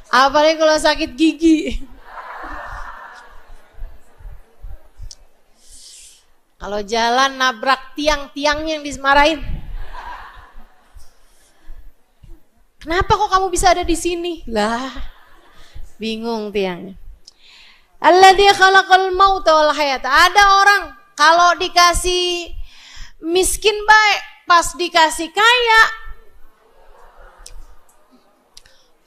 S1: Apalagi kalau sakit gigi. Kalau jalan nabrak tiang-tiangnya yang dimarahin. Kenapa kok kamu bisa ada di sini? Lah, bingung tiangnya. Alladzi khalaqal mauta wal hayata. Ada orang kalau dikasih miskin baik, pas dikasih kaya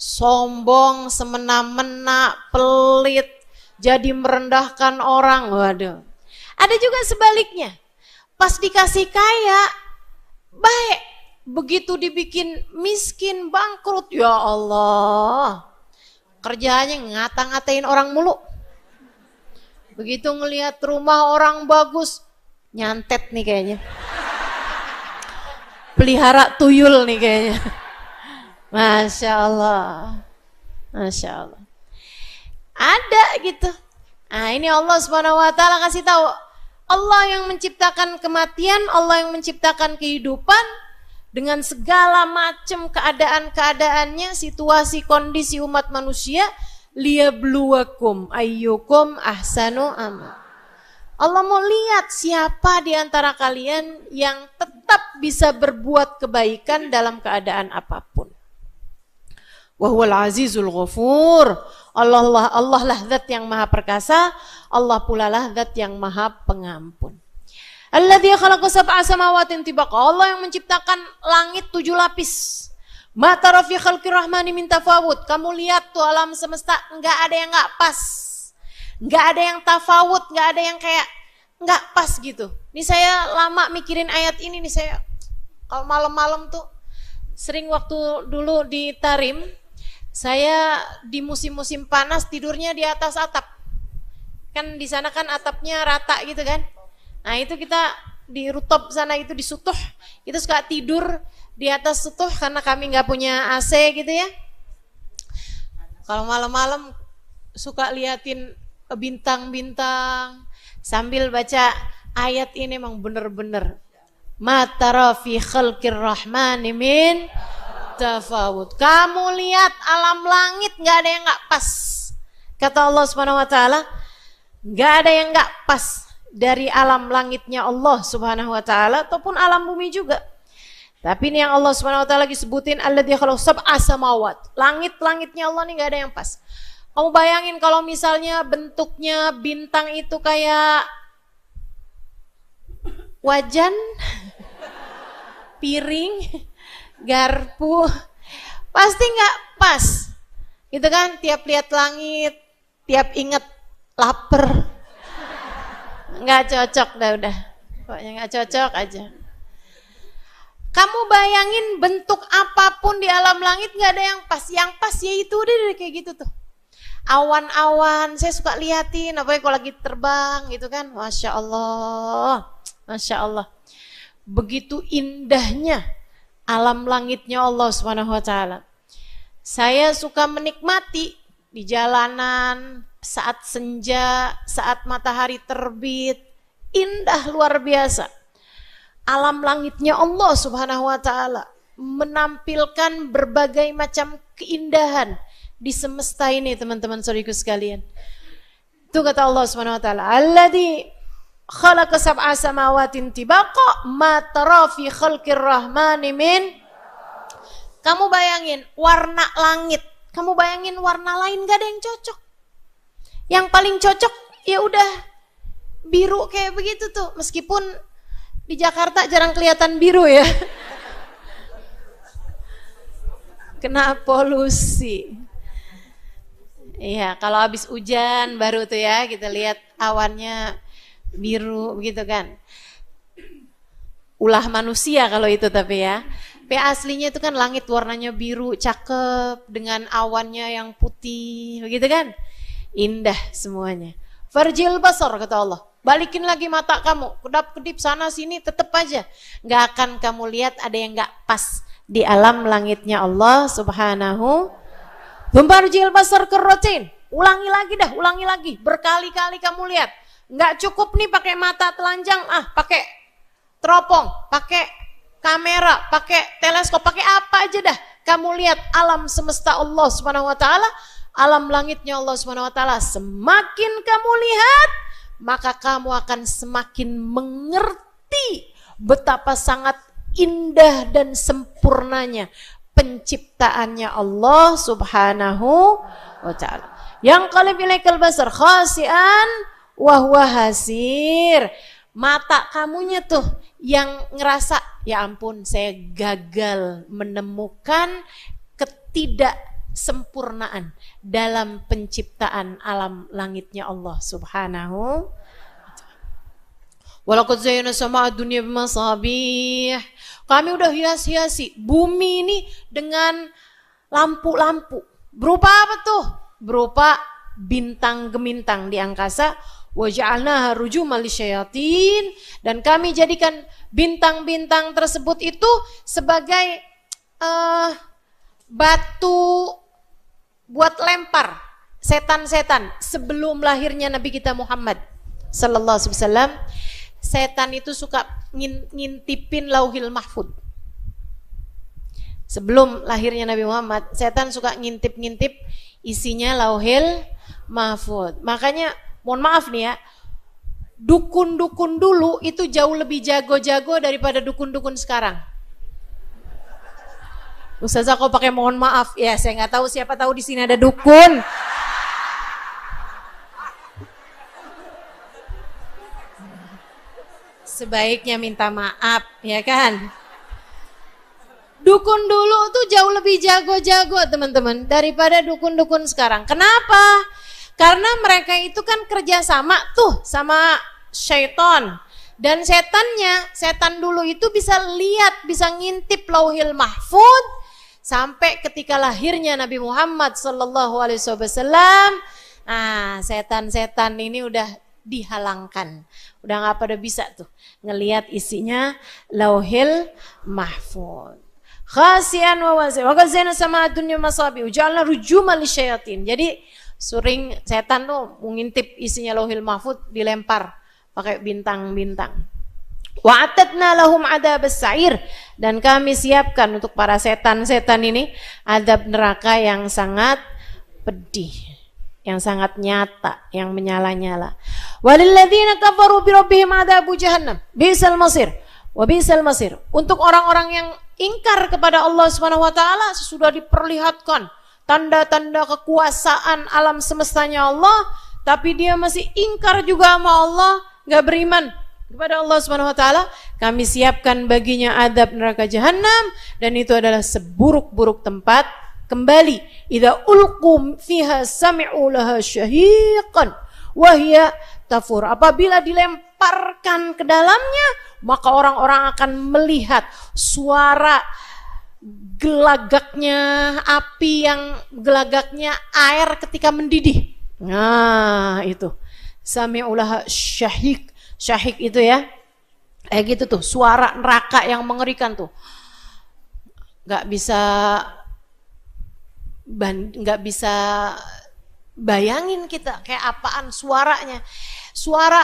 S1: sombong, semena-mena, pelit, jadi merendahkan orang. Waduh. Ada juga sebaliknya. Pas dikasih kaya, baik. Begitu dibikin miskin, bangkrut. Ya Allah. Kerjaannya ngata-ngatain orang mulu. Begitu ngelihat rumah orang bagus, nyantet nih kayaknya. Pelihara tuyul nih kayaknya. Masya Allah. Masya Allah. Ada gitu. Nah ini Allah Subhanahu wa taala kasih tahu. Allah yang menciptakan kematian, Allah yang menciptakan kehidupan dengan segala macam keadaan-keadaannya, situasi kondisi umat manusia, liyabluwakum ayyukum ahsanu amal. Allah mau lihat siapa di antara kalian yang tetap bisa berbuat kebaikan dalam keadaan apapun. Wa huwal azizul ghafur. Allah lah zat yang maha perkasa, Allah pula lah zat yang maha pengampun. Alladzi khalaqa sab'a samawatin tibaqa. Allah yang menciptakan langit 7 lapis. Ma tara fi khalqir rahmani min tafawut. Kamu lihat tuh alam semesta enggak ada yang enggak pas.
S2: Nggak ada yang tafawut, nggak ada yang kayak nggak pas gitu. Ini saya lama mikirin ayat ini nih, saya kalau malam-malam tuh sering waktu dulu di Tarim, saya di musim-musim panas tidurnya di atas atap. Kan di sana kan atapnya rata gitu kan. Nah itu kita di rooftop sana itu di sutuh, itu suka tidur di atas sutuh karena kami nggak punya AC gitu ya. Kalau malam-malam suka liatin bintang-bintang sambil baca ayat ini. Emang bener-bener ma tara fi khalqir rahmani min tafawut. Kamu lihat alam langit nggak ada yang nggak pas. Kata Allah Subhanahu wa taala, nggak ada yang nggak pas dari alam langitnya Allah Subhanahu wa taala ataupun alam bumi juga. Tapi ini yang Allah Subhanahu wa taala lagi sebutin, alladzi khalaq sab'a samawat. Langit-langitnya Allah nih nggak ada yang pas. Kamu bayangin kalau misalnya bentuknya bintang itu kayak wajan, piring, garpu, pasti nggak pas. Gitu kan? Tiap lihat langit, tiap inget lapar, nggak cocok udah. Pokoknya nggak cocok aja. Kamu bayangin bentuk apapun di alam langit nggak ada yang pas. Yang pas ya itu udah kayak gitu tuh. Awan-awan, saya suka liatin, apalagi kalau lagi terbang gitu kan. Masya Allah, Masya Allah. Begitu indahnya alam langitnya Allah Subhanahu wa taala. Saya suka menikmati di jalanan, saat senja, saat matahari terbit. Indah luar biasa. Alam langitnya Allah Subhanahu wa taala menampilkan berbagai macam keindahan di semesta ini, teman-teman saudariku sekalian. Itu kata Allah Subhanahu wa taala, alladzi khalaqa sab'a samawatin tibaqa ma tara fi khalqir rahmani min. Kamu bayangin warna langit, kamu bayangin warna lain gak ada yang cocok. Yang paling cocok ya udah biru kayak begitu tuh, meskipun di Jakarta jarang kelihatan biru ya. Kena polusi. Iya, kalau habis hujan baru tuh ya kita lihat awannya biru begitu kan. Ulah manusia kalau itu tapi ya. Aslinya itu kan langit warnanya biru, cakep dengan awannya yang putih begitu kan. Indah semuanya. Farjil basar kata Allah. Balikin lagi mata kamu, kedap-kedip sana sini tetap aja nggak akan kamu lihat ada yang nggak pas di alam langitnya Allah Subhanahu. Farjil basar kerrotin, ulangi lagi berkali-kali kamu lihat. Nggak cukup nih pakai mata telanjang, pakai teropong, pakai kamera, pakai teleskop, pakai apa aja dah. Kamu lihat alam semesta Allah Subhanahu wa taala, alam langitnya Allah Subhanahu wa taala. Semakin kamu lihat, maka kamu akan semakin mengerti betapa sangat indah dan sempurnanya penciptaannya Allah Subhanahu wa taala. Yang qalib ilaikal basar khasian wa huwa hasir. Mata kamunya tuh yang ngerasa, ya ampun saya gagal menemukan ketidaksempurnaan dalam penciptaan alam langitnya Allah Subhanahu. Walaqad zayyana sama'ad dunya bimasabih. Kami udah hias-hiasi bumi ini dengan lampu-lampu. Berupa apa tuh? Berupa bintang gemintang di angkasa. Wa ja'alnaha rujuman lisyayatin, dan kami jadikan bintang-bintang tersebut itu sebagai batu buat lempar setan-setan. Sebelum lahirnya Nabi kita Muhammad sallallahu alaihi wasallam, setan itu suka ngintipin lauhil mahfud. Sebelum lahirnya Nabi Muhammad, setan suka ngintip-ngintip isinya lauhil mahfud. Makanya mohon maaf nih ya, dukun-dukun dulu itu jauh lebih jago-jago daripada dukun-dukun sekarang. Ustazah kok pakai mohon maaf? Ya saya nggak tahu, siapa tahu di sini ada dukun. Sebaiknya minta maaf, ya kan? Dukun dulu tuh jauh lebih jago-jago teman-teman daripada dukun-dukun sekarang. Kenapa? Karena mereka itu kan kerjasama tuh sama syaitan. Dan setan dulu itu bisa lihat, bisa ngintip lauhil mahfud sampai ketika lahirnya Nabi Muhammad sallallahu alaihi wasallam. Nah, setan-setan ini udah dihalangkan. Udah nggak pada bisa tuh ngelihat isinya lauhil mahfud. Khasian wa wazin wa ghazzana sama dunya masabi ujalna rujuman lisyayatin. Jadi sering setan tuh mengintip isinya lauhil mahfud, dilempar pakai bintang-bintang. Wa'atadna lahum adzabas sa'ir, dan kami siapkan untuk para setan-setan ini azab neraka yang sangat pedih, yang sangat nyata, yang menyala-nyala. Walilladzina kafaru bi rabbihim adzabu jahannam bisal masir wa bisal masir. Untuk orang-orang yang ingkar kepada Allah Subhanahu wa taala sudah diperlihatkan tanda-tanda kekuasaan alam semestanya Allah, tapi dia masih ingkar juga sama Allah, enggak beriman kepada Allah Subhanahu wa taala, kami siapkan baginya adab neraka jahanam, dan itu adalah seburuk-buruk tempat kembali. Idza ulqum fiha sami'u laha syahiqan wa hiya tafur. Apabila dilemparkan ke dalamnya, maka orang-orang akan melihat suara gelagaknya api, yang gelagaknya air ketika mendidih. Nah, itu sami'u laha syahiq. Syahik itu ya, gitu tuh, suara neraka yang mengerikan tuh, nggak bisa bayangin kita kayak apaan suaranya. Suara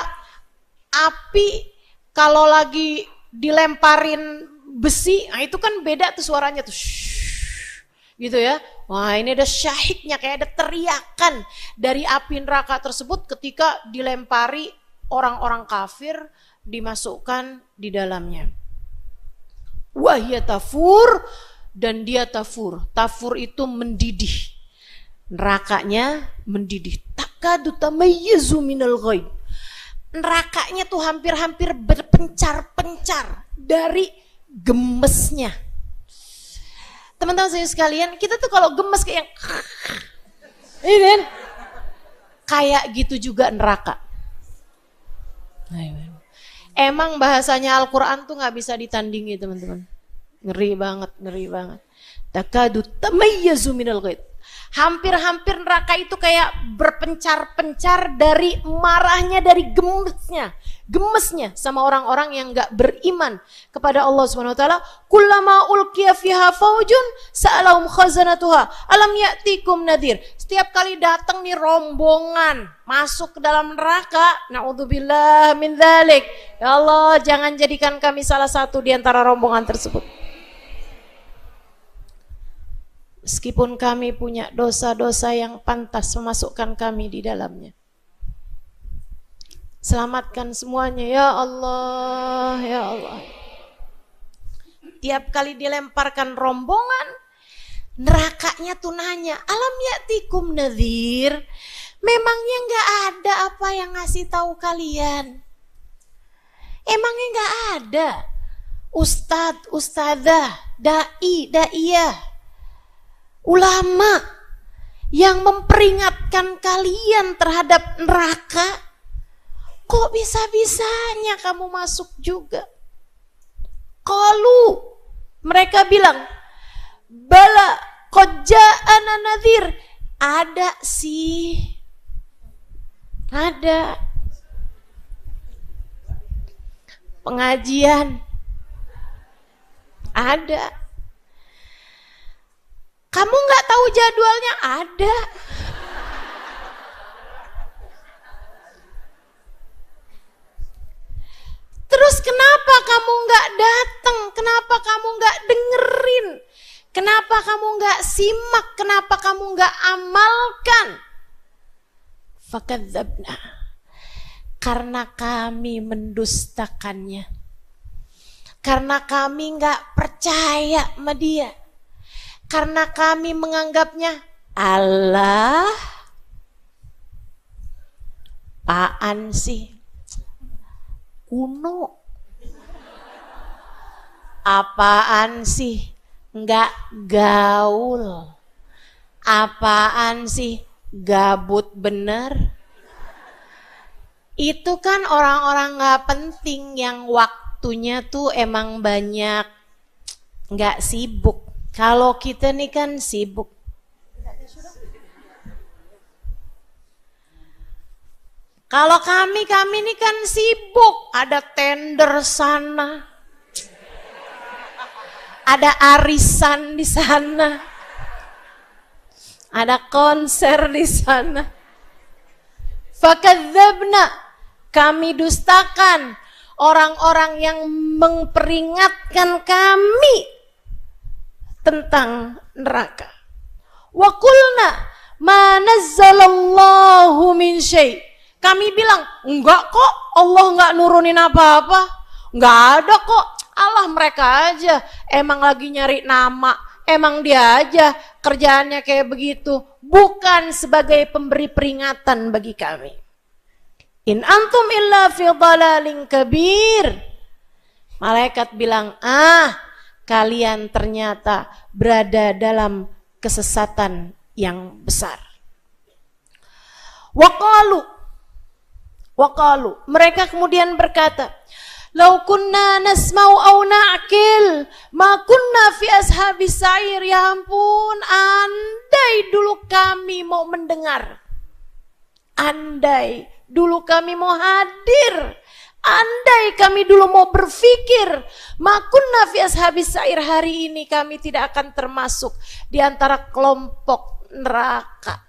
S2: api kalau lagi dilemparin besi, nah itu kan beda tuh suaranya tuh, gitu ya. Wah, ini ada syahiknya, kayak ada teriakan dari api neraka tersebut ketika dilempari orang-orang kafir, dimasukkan di dalamnya. Wahya tafur, dan dia tafur. Tafur itu mendidih. Nerakanya mendidih. Takadu tamayyizu minal ghaib. Nerakanya tuh hampir-hampir berpencar-pencar dari gemesnya. Teman-teman saya sekalian, kita tuh kalau gemes kayak yang ini, kayak gitu juga neraka. Emang bahasanya Al-Quran tuh gak bisa ditandingi, teman-teman. Ngeri banget. Takadu tamayyazu minal ghaid. Hampir-hampir neraka itu kayak berpencar-pencar dari marahnya, dari gemesnya sama orang-orang yang gak beriman kepada Allah Subhanahu wa taala. Kullama ulqiya fiha faujun sa'alahum khazanatuha alam ya'tikum nadhir. Setiap kali datang nih rombongan masuk ke dalam neraka, naudzubillah min dzalik. Ya Allah, jangan jadikan kami salah satu di antara rombongan tersebut. Meskipun kami punya dosa-dosa yang pantas memasukkan kami di dalamnya. Selamatkan semuanya ya Allah, ya Allah. Tiap kali dilemparkan rombongan, nerakanya tuh nanya, alam ya'tikum nadhir? Memangnya gak ada apa yang ngasih tahu kalian? Emangnya gak ada ustadz, ustadzah, dai, daiyah, ulama yang memperingatkan kalian terhadap neraka? Kok bisa-bisanya kamu masuk juga? Qalu, mereka bilang, bala qad ja'ana nadhir. Ada sih, ada pengajian, ada. Kamu nggak tahu jadwalnya? Ada. Terus kenapa kamu nggak datang? Kenapa kamu nggak dengerin? Kenapa kamu nggak simak? Kenapa kamu nggak amalkan? Fakadzabna, karena kami mendustakannya. Karena kami nggak percaya sama dia. Karena kami menganggapnya Allah, apaan sih? Kuno. Apaan sih? Nggak gaul. Apaan sih? Gabut bener. Itu kan orang-orang gak penting yang waktunya tuh emang banyak, gak sibuk. Kalau kita nih kan sibuk. Kalau kami nih kan sibuk. Ada tender sana, ada arisan di sana, ada konser di sana. Fakadzabna, kami dustakan orang-orang yang memperingatkan kami tentang neraka. Wa qulna ma nazzalallahu min syai'. Kami bilang, enggak kok, Allah enggak nurunin apa-apa. Enggak ada kok, Allah mereka aja emang lagi nyari nama, emang dia aja kerjaannya kayak begitu, bukan sebagai pemberi peringatan bagi kami. In antum illa fi dhalalin kabir. Malaikat bilang, kalian ternyata berada dalam kesesatan yang besar. Waqalu, mereka kemudian berkata, lau kunna nasma'u au na'kil ma kunna fi ashabis sa'ir. Ya ampun, andai dulu kami mau mendengar, andai dulu kami mau hadir, andai kami dulu mau berpikir, ma kunna fi ashabis sa'ir, hari ini kami tidak akan termasuk di antara kelompok neraka,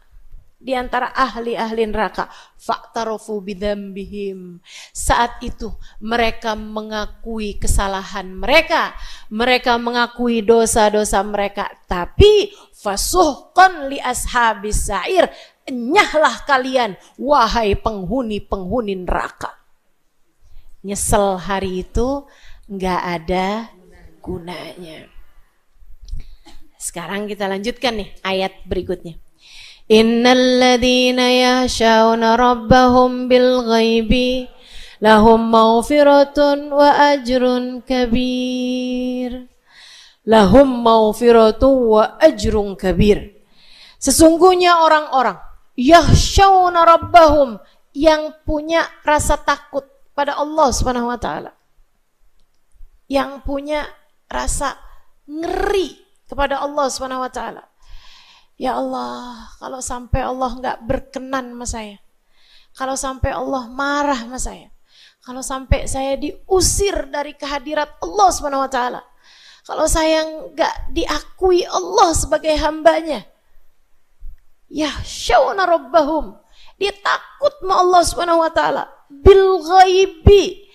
S2: di antara ahli-ahli neraka. Fa'tarofu bidzambihim. Saat itu mereka mengakui kesalahan mereka, mereka mengakui dosa-dosa mereka. Tapi fasuhqan li ashabis sa'ir, enyahlah kalian wahai penghuni-penghuni neraka. Nyesel hari itu nggak ada gunanya. Sekarang kita lanjutkan nih ayat berikutnya. Innal ladzina yakhshawna rabbahum bil ghaibi lahum maghfiratun wa ajrun kabir. Lahum maghfiratun wa ajrun kabir. Sesungguhnya orang-orang yakhshawna rabbahum, yang punya rasa takut pada Allah Subhanahu wa taala, yang punya rasa ngeri kepada Allah Subhanahu wa taala. Ya Allah, kalau sampai Allah nggak berkenan sama saya, kalau sampai Allah marah sama saya, kalau sampai saya diusir dari kehadirat Allah Subhanahu wa taala, kalau saya nggak diakui Allah sebagai hambanya, yakhshawna rabbahum, dia takut sama Allah Subhanahu wa taala bil ghaibi,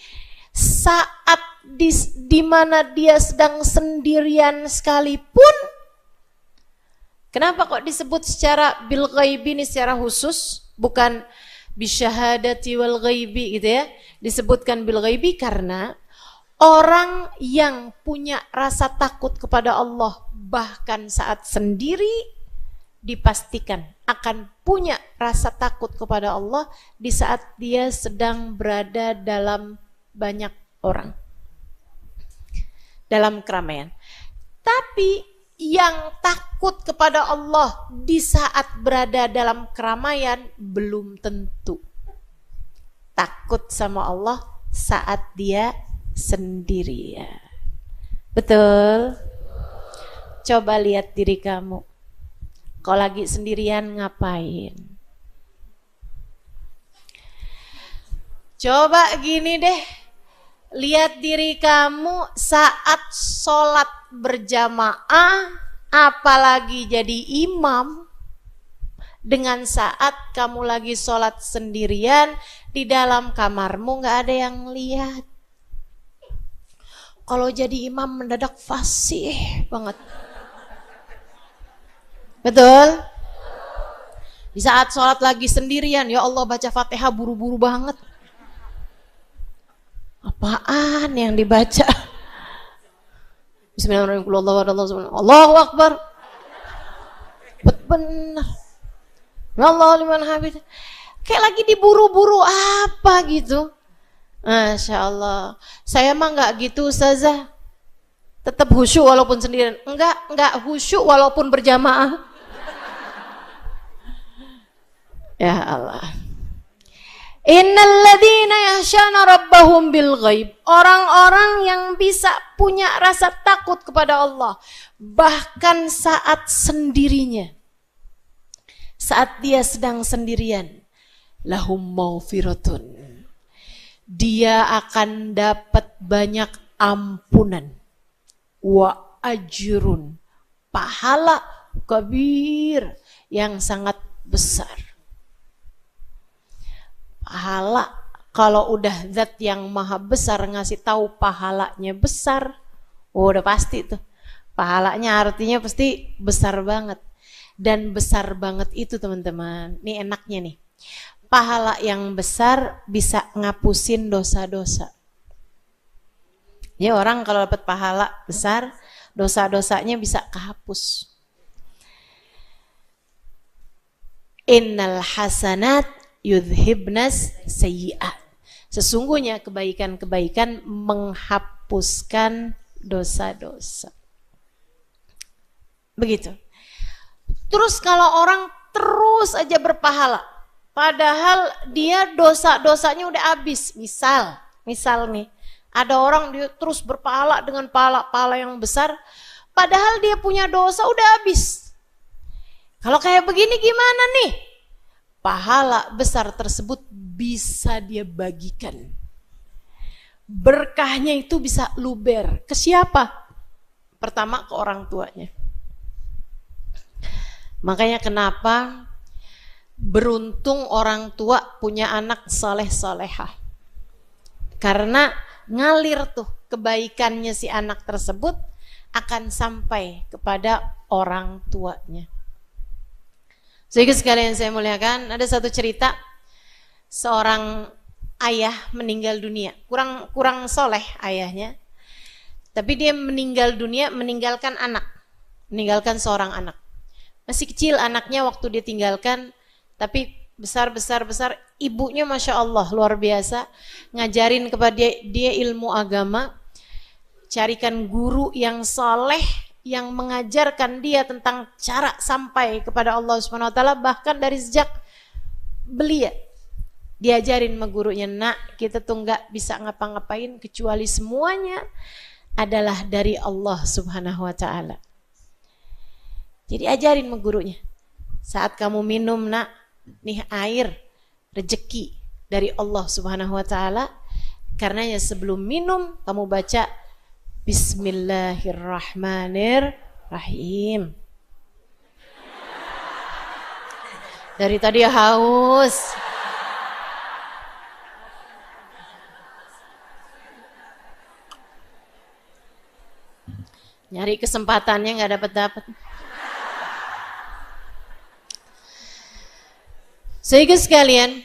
S2: saat di mana dia sedang sendirian sekalipun. Kenapa kok disebut secara bil ghaibi ini secara khusus, bukan bisyahadati wal ghaibi gitu ya? Disebutkan bil ghaibi karena orang yang punya rasa takut kepada Allah bahkan saat sendiri, dipastikan akan punya rasa takut kepada Allah di saat dia sedang berada dalam banyak orang, dalam keramaian. Tapi yang takut kepada Allah di saat berada dalam keramaian belum tentu takut sama Allah saat dia sendirian. Betul? Coba lihat diri kamu. Kalau lagi sendirian ngapain? Coba gini deh, lihat diri kamu saat sholat berjamaah, apalagi jadi imam, dengan saat kamu lagi sholat sendirian di dalam kamarmu nggak ada yang lihat. Kalau jadi imam mendadak fasih banget. Betul? Di saat sholat lagi sendirian, ya Allah baca Fatihah buru-buru banget. Apaan yang dibaca? Bismillahirrahmanirrahim. Allahu Akbar. Benar. Allah liman hamid. Kayak lagi diburu-buru apa gitu. Masya Allah. Saya mah nggak gitu Ustazah. Tetap khusyuk walaupun sendirian. Enggak khusyuk walaupun berjamaah. Ya Allah. Innalladzina yahsyana rabbahum bil ghaib. Orang-orang yang bisa punya rasa takut kepada Allah bahkan saat sendirinya. Saat dia sedang sendirian, lahum maghfiratun. Dia akan dapat banyak ampunan. Wa ajrun, pahala kabir yang sangat besar. Pahala, kalau udah zat yang maha besar ngasih tahu pahalanya besar, udah pasti tuh. Pahalanya artinya pasti besar banget. Dan besar banget itu teman-teman, ini enaknya nih. Pahala yang besar bisa ngapusin dosa-dosa. Ya orang kalau dapat pahala besar, dosa-dosanya bisa kehapus. Innal hasanat yudhibnas sayyi'at. Sesungguhnya kebaikan-kebaikan menghapuskan dosa-dosa. Begitu. Terus kalau orang terus aja berpahala, padahal dia dosa-dosanya udah habis. Misal nih, ada orang dia terus berpahala dengan pahala yang besar, padahal dia punya dosa udah habis. Kalau kayak begini gimana nih? Pahala besar tersebut bisa dia bagikan. Berkahnya itu bisa luber. Ke siapa? Pertama ke orang tuanya. Makanya kenapa beruntung orang tua punya anak soleh-solehah. Karena ngalir tuh kebaikannya si anak tersebut akan sampai kepada orang tuanya. Sehingga sekalian saya muliakan, ada satu cerita seorang ayah meninggal dunia. Kurang soleh ayahnya. Tapi dia meninggal dunia meninggalkan meninggalkan seorang anak. Masih kecil anaknya waktu dia tinggalkan, tapi besar, ibunya Masya Allah luar biasa, ngajarin kepada dia ilmu agama, carikan guru yang saleh, yang mengajarkan dia tentang cara sampai kepada Allah Subhanahu Wa Taala, bahkan dari sejak belia, diajarin sama gurunya, nak kita tuh nggak bisa ngapa-ngapain kecuali semuanya adalah dari Allah Subhanahu Wa Taala. Jadi ajarin sama gurunya, saat kamu minum nak, nih air rezeki dari Allah Subhanahu Wa Taala, karenanya sebelum minum kamu baca Bismillahirrahmanirrahim. Dari tadi haus. Nyari kesempatannya nggak dapat. Sehingga sekalian,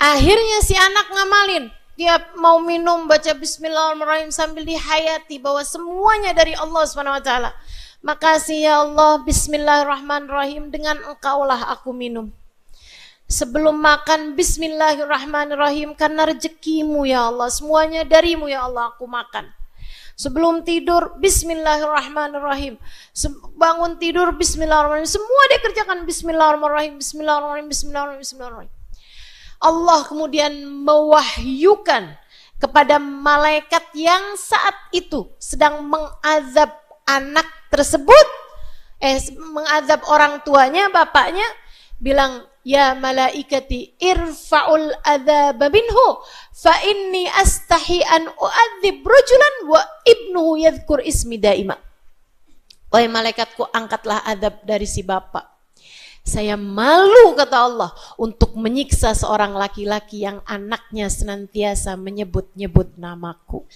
S2: akhirnya si anak ngamalin. Dia mau minum baca Bismillahirrahmanirrahim sambil dihayati bahwa semuanya dari Allah SWT. Makasih ya Allah, Bismillahirrahmanirrahim, dengan engkaulah aku minum. Sebelum makan Bismillahirrahmanirrahim, karena rezekimu ya Allah, semuanya darimu ya Allah aku makan. Sebelum tidur Bismillahirrahmanirrahim, bangun tidur Bismillahirrahmanirrahim, semua dia kerjakan Bismillahirrahmanirrahim, Bismillahirrahmanirrahim. Allah kemudian mewahyukan kepada malaikat yang saat itu sedang mengazab anak tersebut, mengazab orang tuanya, bapaknya, bilang, ya malaikati irfa'ul adzaba minhu fa inni astahi an u'adzib rajulan wa ibnuhu yadhkur ismi daima. Wahai malaikatku, angkatlah azab dari si bapak. Saya malu, kata Allah, untuk menyiksa seorang laki-laki yang anaknya senantiasa menyebut-nyebut namaku.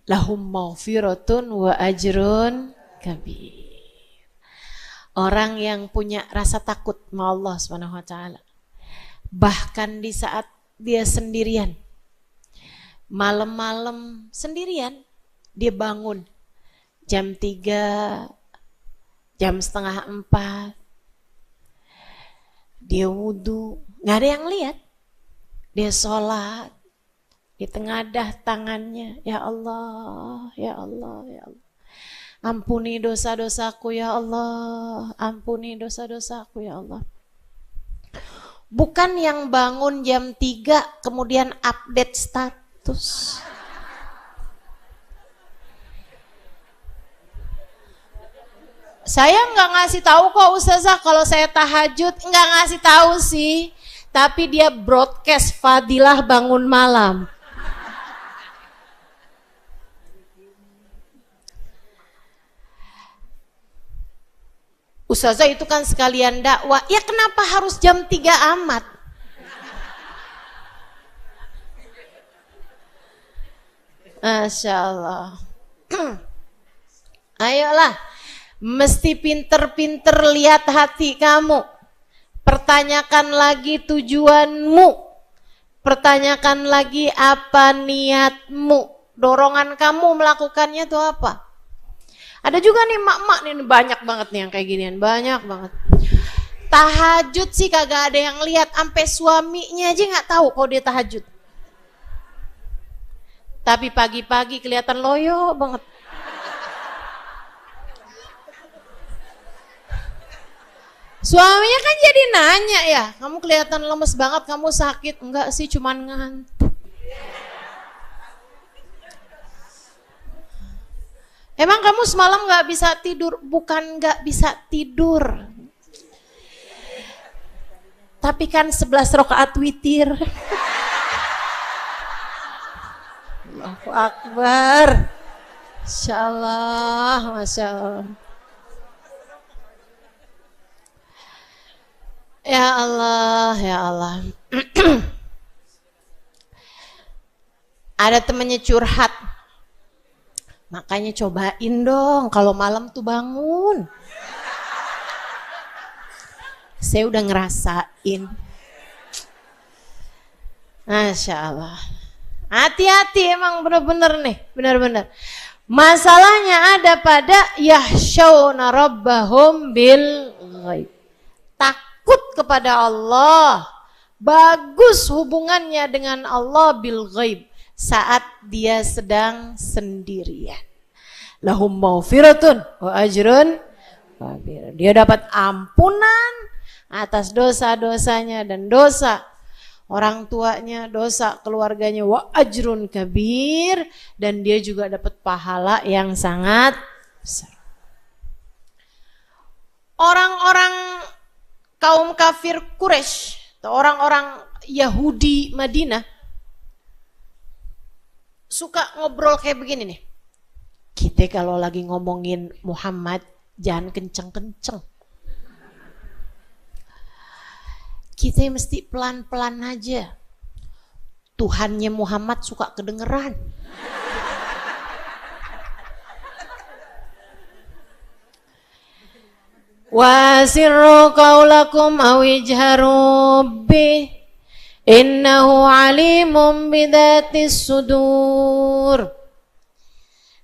S2: Lahum maghfiratun wa ajrun kabir. Orang yang punya rasa takut sama Allah Subhanahu Wa Taala, bahkan di saat dia sendirian, malam-malam sendirian, dia bangun jam 3, jam setengah 4, dia wudhu, nggak ada yang lihat, dia sholat, di tengadah tangannya, ya Allah, ya Allah, ya Allah. Ampuni dosa-dosaku ya Allah, ampuni dosa-dosaku ya Allah. Bukan yang bangun jam 3 kemudian update status. Saya nggak ngasih tahu kok Ustazah kalau saya tahajud, nggak ngasih tahu sih. Tapi dia broadcast fadilah bangun malam. Ustazah itu kan sekalian dakwah. Ya kenapa harus jam 3 amat? Masya Allah. Ayolah. Mesti pinter-pinter lihat hati kamu. Pertanyakan lagi tujuanmu. Pertanyakan lagi apa niatmu. Dorongan kamu melakukannya itu apa? Ada juga nih mak-mak nih, banyak banget nih yang kayak ginian, banyak banget. Tahajud sih kagak ada yang lihat, sampai suaminya aja nggak tahu kalau dia tahajud. Tapi pagi-pagi kelihatan loyo banget. Suaminya kan jadi nanya ya, kamu kelihatan lemes banget, kamu sakit? Enggak sih, cuman ngantuk. Emang kamu semalam gak bisa tidur? Bukan gak bisa tidur. Tapi kan 11 rakaat witir. Allahu Akbar. Masya Allah, Masya Allah. Ya Allah, ya Allah. Ada temennya curhat. Makanya cobain dong kalau malam tuh bangun. Saya udah ngerasain. Masya Allah. Hati-hati emang bener-bener nih, bener-bener. Masalahnya ada pada yahsyawna rabbahum bil ghaib. Takut kepada Allah. Bagus hubungannya dengan Allah bil ghaib. Saat dia sedang sendirian. Lahum maufiratun wa ajrun kabir. Dia dapat ampunan atas dosa-dosanya dan dosa orang tuanya, dosa keluarganya, wa ajrun kabir, dan dia juga dapat pahala yang sangat besar. Orang-orang kaum kafir Quraisy atau orang-orang Yahudi Madinah suka ngobrol kayak begini nih. Kita kalau lagi ngomongin Muhammad jangan kenceng-kenceng. Kita mesti pelan-pelan aja. Tuhannya Muhammad suka kedengeran. Wasirru qaulakum awijharu bih. Innahu alimum bidatis sudur.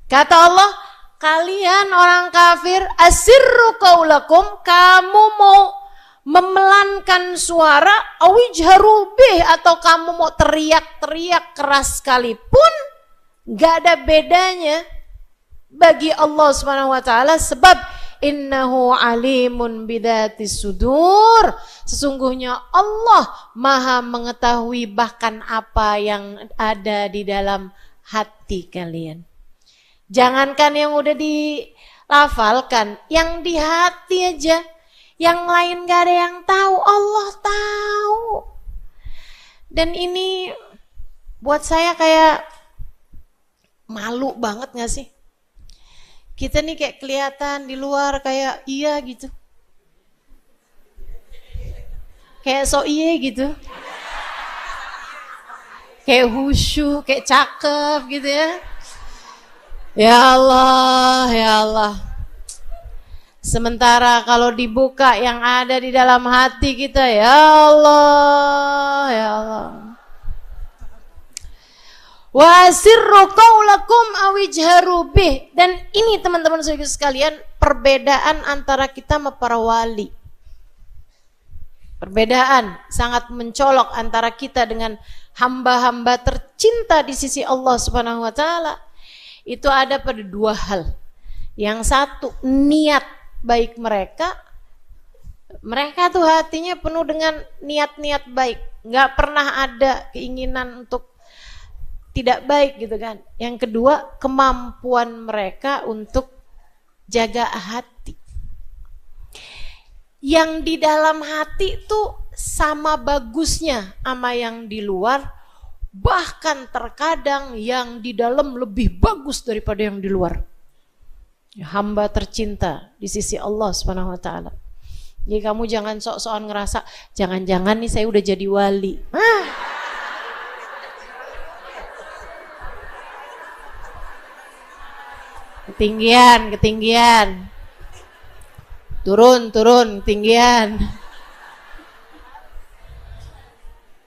S2: Kata Allah, kalian orang kafir, asirru qaulakum, kamu mau memelankan suara, awijharu bih, atau kamu mau teriak-teriak keras sekalipun, gak ada bedanya bagi Allah Subhanahu wa taala, sebab innahu alimun bidatis sudur. Sesungguhnya Allah maha mengetahui bahkan apa yang ada di dalam hati kalian. Jangankan yang udah dilafalkan, yang di hati aja, yang lain gak ada yang tahu, Allah tahu. Dan ini buat saya kayak malu banget gak sih? Kita nih kayak kelihatan di luar kayak iya gitu. Kayak so iye gitu. Kayak khusyuk, kayak cakep gitu ya. Ya Allah, ya Allah. Sementara kalau dibuka yang ada di dalam hati kita, ya Allah, ya Allah. Wasirru qaulakum awijharu bih. Dan ini teman-teman sekalian, perbedaan antara kita sama para wali. Perbedaan sangat mencolok antara kita dengan hamba-hamba tercinta di sisi Allah Subhanahu wa taala. Itu ada pada dua hal. Yang satu niat baik mereka tuh hatinya penuh dengan niat-niat baik, nggak pernah ada keinginan untuk tidak baik gitu kan. Yang kedua, kemampuan mereka untuk jaga hati. Yang di dalam hati tuh sama bagusnya sama yang di luar, bahkan terkadang yang di dalam lebih bagus daripada yang di luar. Hamba tercinta di sisi Allah Subhanahu wa taala. Jadi kamu jangan sok-sokan ngerasa jangan-jangan nih saya udah jadi wali. Ketinggian. Turun, ketinggian.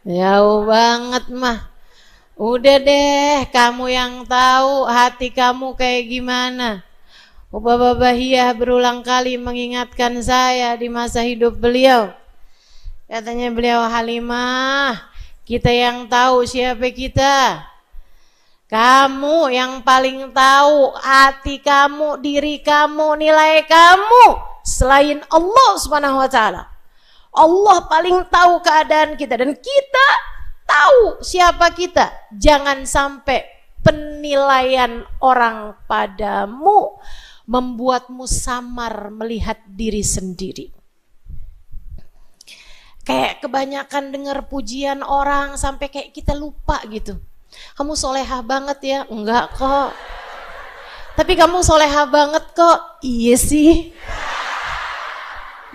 S2: Jauh banget mah. Udah deh, kamu yang tahu hati kamu kayak gimana. Baba Bahiyah berulang kali mengingatkan saya di masa hidup beliau. Katanya beliau, Halimah, kita yang tahu siapa kita. Kamu yang paling tahu hati kamu, diri kamu, nilai kamu selain Allah Subhanahu wa taala. Allah paling tahu keadaan kita dan kita tahu siapa kita. Jangan sampai penilaian orang padamu membuatmu samar melihat diri sendiri. Kayak kebanyakan dengar pujian orang sampai kayak kita lupa gitu. Kamu solehah banget ya? Enggak kok. Tapi kamu solehah banget kok. Iya sih.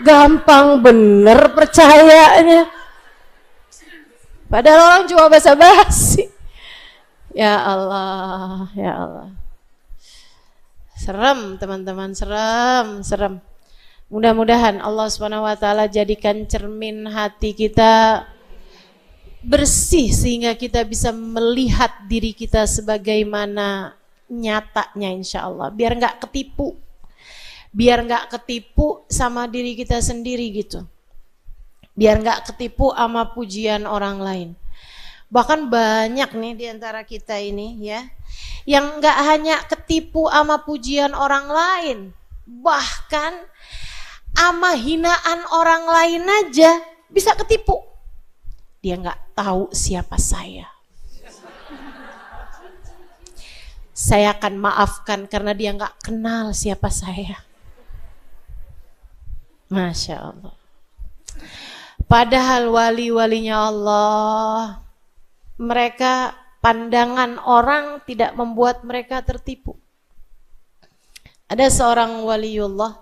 S2: Gampang bener percayanya. Padahal orang cuma basa-basi. Ya Allah, ya Allah. Serem teman-teman, serem. Mudah-mudahan Allah Subhanahu wa taala jadikan cermin hati kita bersih sehingga kita bisa melihat diri kita sebagaimana nyatanya insyaallah. Biar nggak ketipu sama diri kita sendiri gitu. Biar nggak ketipu sama pujian orang lain. Bahkan banyak nih di antara kita ini ya, yang nggak hanya ketipu sama pujian orang lain, bahkan sama hinaan orang lain aja bisa ketipu. Dia nggak tahu siapa saya. Saya akan maafkan karena dia nggak kenal siapa saya. Masya Allah. Padahal wali-walinya Allah, mereka pandangan orang tidak membuat mereka tertipu. Ada seorang waliullah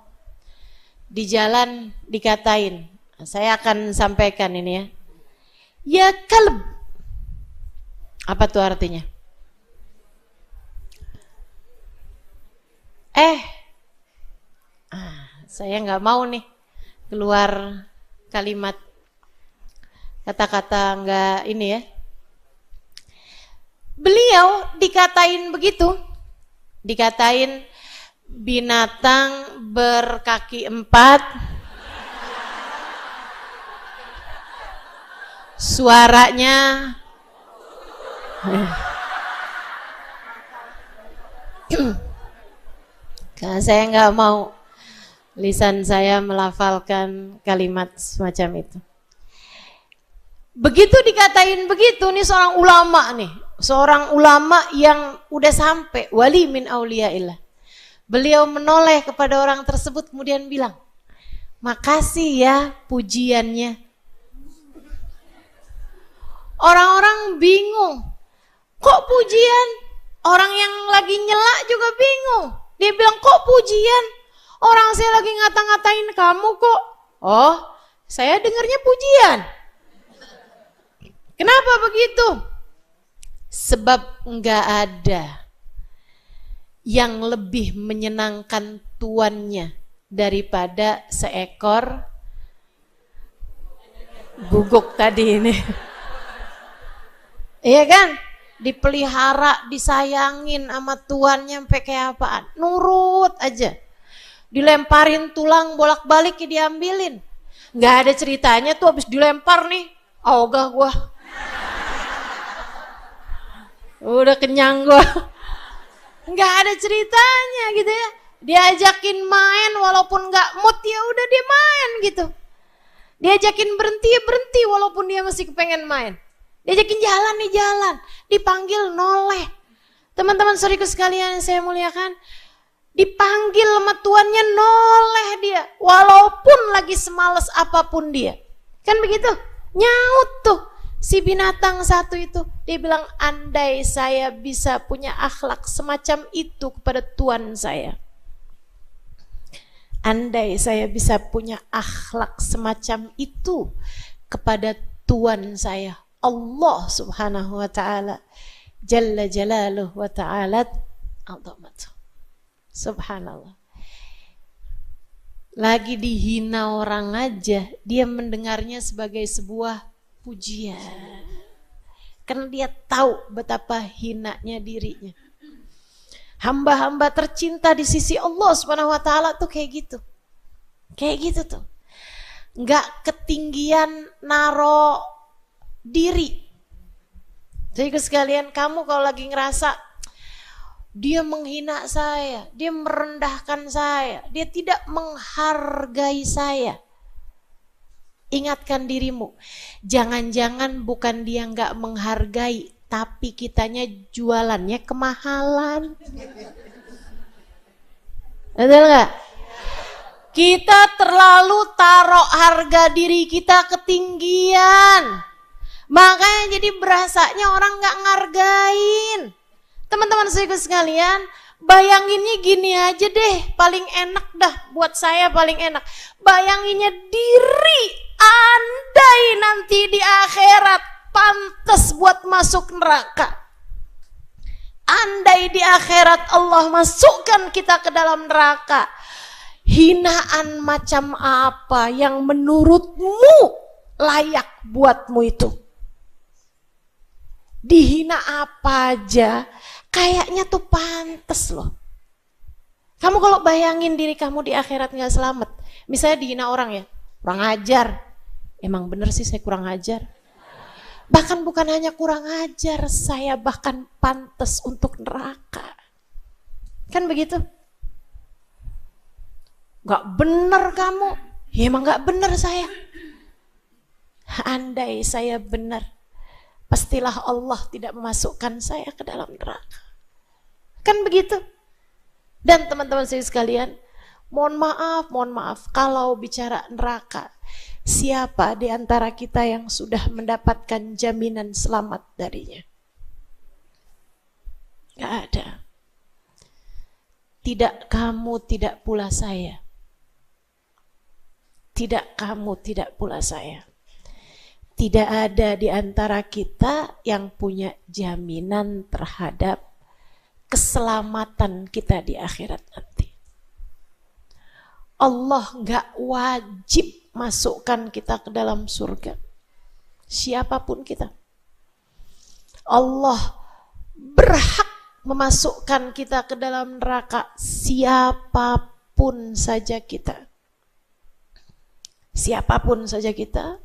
S2: di jalan dikatain, saya akan sampaikan ini ya. Ya kalb. Apa tuh artinya? Saya nggak mau nih keluar kalimat kata-kata nggak ini ya. Beliau dikatain begitu, dikatain binatang berkaki 4, suaranya karena saya nggak mau lisan saya melafalkan kalimat semacam itu. Begitu dikatain begitu, nih seorang ulama yang udah sampai wali min auliyaillah. Beliau menoleh kepada orang tersebut kemudian bilang, makasih ya pujiannya. Orang-orang bingung, kok pujian? Orang yang lagi nyela juga bingung. Dia bilang, kok pujian? Orang saya lagi ngata-ngatain kamu kok. Oh, saya dengarnya pujian. Kenapa begitu? Sebab enggak ada yang lebih menyenangkan tuannya daripada seekor guguk tadi ini. Iya kan? Dipelihara, disayangin sama tuannya sampai kayak apaan? Nurut aja. Dilemparin tulang bolak-balik diambilin. Nggak ada ceritanya tuh habis dilempar nih, ogah gua. Udah kenyang gua. Nggak ada ceritanya gitu ya. Diajakin main walaupun nggak mood ya udah dia main gitu. Diajakin berhenti ya berhenti walaupun dia masih kepengen main. Diajakin jalan nih jalan, dipanggil noleh. Teman-teman saudaraku sekalian yang saya muliakan, dipanggil sama tuannya noleh dia, walaupun lagi semales apapun dia. Kan begitu? Nyaut tuh si binatang satu itu. Dia bilang, andai saya bisa punya akhlak semacam itu kepada Tuhan saya. Andai saya bisa punya akhlak semacam itu kepada Tuhan saya, Allah subhanahu wa ta'ala, Jalla jalaluh wa ta'ala azamatuh. Subhanallah. Lagi dihina orang aja, dia mendengarnya sebagai sebuah pujian. Karena dia tahu betapa hinanya dirinya. Hamba-hamba tercinta di sisi Allah Subhanahu wa taala tuh kayak gitu. Kayak gitu tuh. Enggak ketinggian naro diri. Jadi sekalian, kamu kalau lagi ngerasa dia menghina saya, dia merendahkan saya, dia tidak menghargai saya, ingatkan dirimu, jangan-jangan bukan dia nggak menghargai, tapi kitanya jualannya kemahalan. Betul nggak? Kita terlalu taruh harga diri kita ketinggian, makanya jadi berasanya orang nggak ngargain. Teman-teman saudara sekalian, bayanginnya gini aja deh, paling enak dah, buat saya paling enak. Bayanginnya diri, andai nanti di akhirat pantas buat masuk neraka. Andai di akhirat Allah masukkan kita ke dalam neraka, hinaan macam apa yang menurutmu layak buatmu itu? Dihina apa aja kayaknya tuh pantes loh. Kamu kalau bayangin diri kamu di akhirat gak selamat, misalnya dihina orang ya, kurang ajar. Emang bener sih saya kurang ajar. Bahkan bukan hanya kurang ajar, saya bahkan pantas untuk neraka. Kan begitu? Gak bener kamu, ya emang gak bener saya. Andai saya benar, pastilah Allah tidak memasukkan saya ke dalam neraka. Kan begitu? Dan teman-teman saya sekalian, mohon maaf, kalau bicara neraka, siapa di antara kita yang sudah mendapatkan jaminan selamat darinya? Gak ada. Tidak kamu, tidak pula saya. Tidak kamu, tidak pula saya. Tidak ada di antara kita yang punya jaminan terhadap keselamatan kita di akhirat nanti. Allah gak wajib masukkan kita ke dalam surga, siapapun kita. Allah berhak memasukkan kita ke dalam neraka, siapapun saja kita. Siapapun saja kita,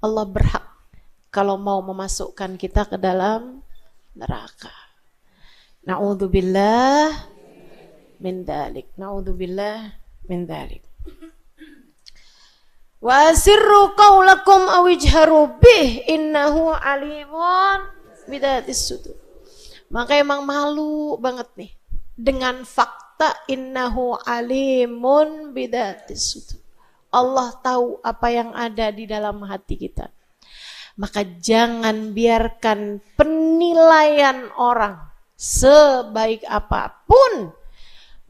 S2: Allah berhak kalau mau memasukkan kita ke dalam neraka. Na'udzubillah min dzalik. Na'udzubillah min dzalik. Wa asirru qaulakum aw ijharu bih innahu alimun bidatis sudur. Maka emang malu banget nih dengan fakta innahu alimun bidatis sudur. Allah tahu apa yang ada di dalam hati kita. Maka jangan biarkan penilaian orang sebaik apapun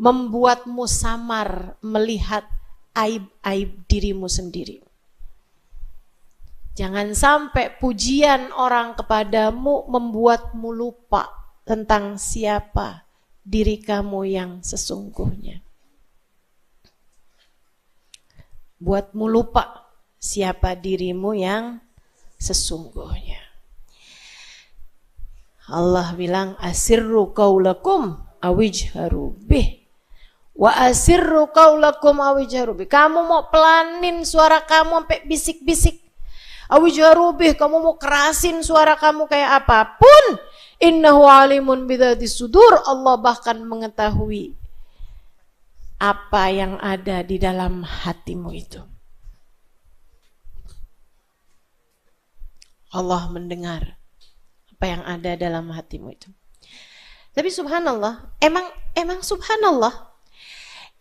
S2: membuatmu samar melihat aib-aib dirimu sendiri. Jangan sampai pujian orang kepadamu membuatmu lupa tentang siapa diri kamu yang sesungguhnya. Buatmu lupa siapa dirimu yang sesungguhnya. Allah bilang asirru qaulakum awijharu bih. Wa asirru qaulakum awijharu bih. Kamu mau pelanin suara kamu sampai bisik-bisik. Awijharu bih, kamu mau kerasin suara kamu kayak apapun. Innahu alimun bidzatis sudur. Allah bahkan mengetahui apa yang ada di dalam hatimu itu. Allah mendengar apa yang ada dalam hatimu itu. Tapi subhanallah, emang subhanallah,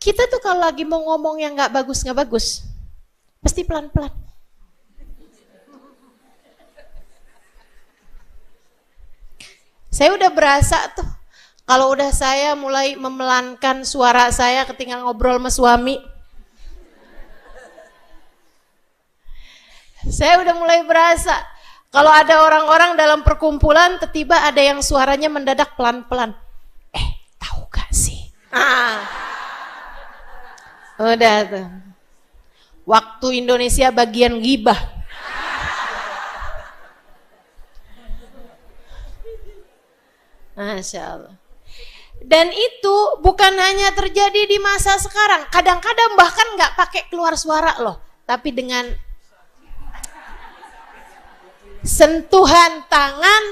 S2: kita tuh kalau lagi mau ngomong yang nggak bagus, pasti pelan-pelan. Saya udah berasa tuh, kalau udah saya mulai memelankan suara saya ketika ngobrol sama suami, saya udah mulai berasa. Kalau ada orang-orang dalam perkumpulan, tiba-tiba ada yang suaranya mendadak pelan-pelan. Tahu gak sih? Udah tuh. Waktu Indonesia bagian ghibah. Masya Allah. Dan itu bukan hanya terjadi di masa sekarang. Kadang-kadang bahkan gak pakai keluar suara loh. Tapi dengan sentuhan tangan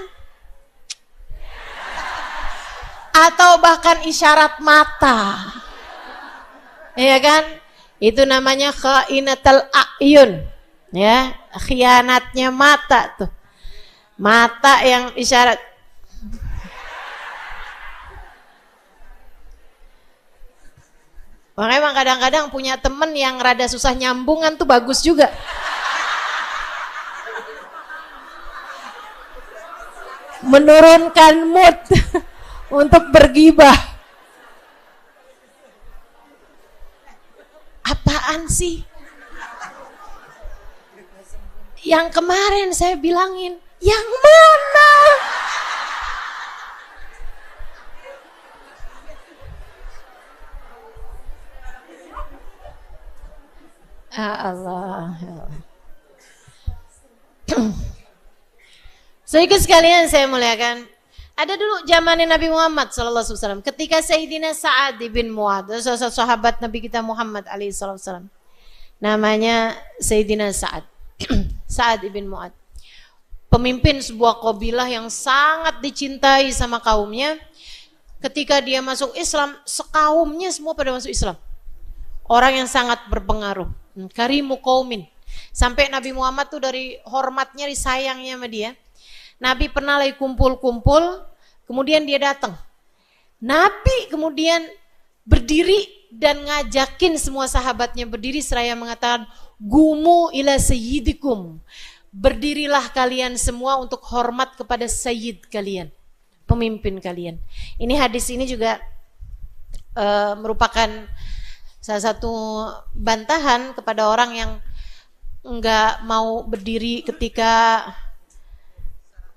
S2: atau bahkan isyarat mata, ya kan? Itu namanya khainatul a'yun, ya, khianatnya mata tuh, mata yang isyarat. Makanya emang kadang-kadang punya temen yang rada susah nyambungan tuh bagus juga. Menurunkan mood untuk bergibah. Apaan sih? Yang kemarin saya bilangin, yang mana? Allah. So ikut sekalian saya muliakan. Ada dulu zamannya Nabi Muhammad SAW. Ketika Sayyidina Sa'ad bin Mu'ad, sahabat Nabi kita Muhammad SAW. Namanya Sayyidina Sa'ad. Sa'ad bin Mu'ad. Pemimpin sebuah kabilah yang sangat dicintai sama kaumnya. Ketika dia masuk Islam, sekaumnya semua pada masuk Islam. Orang yang sangat berpengaruh. Karimu qaumin. Sampai Nabi Muhammad tuh dari hormatnya, disayangnya sama dia. Nabi pernah lagi kumpul-kumpul, kemudian dia datang. Nabi kemudian berdiri dan ngajakin semua sahabatnya berdiri seraya mengatakan, "Gumu ila sayyidikum." Berdirilah kalian semua untuk hormat kepada sayyid kalian, pemimpin kalian. Ini hadis ini juga merupakan salah satu bantahan kepada orang yang enggak mau berdiri ketika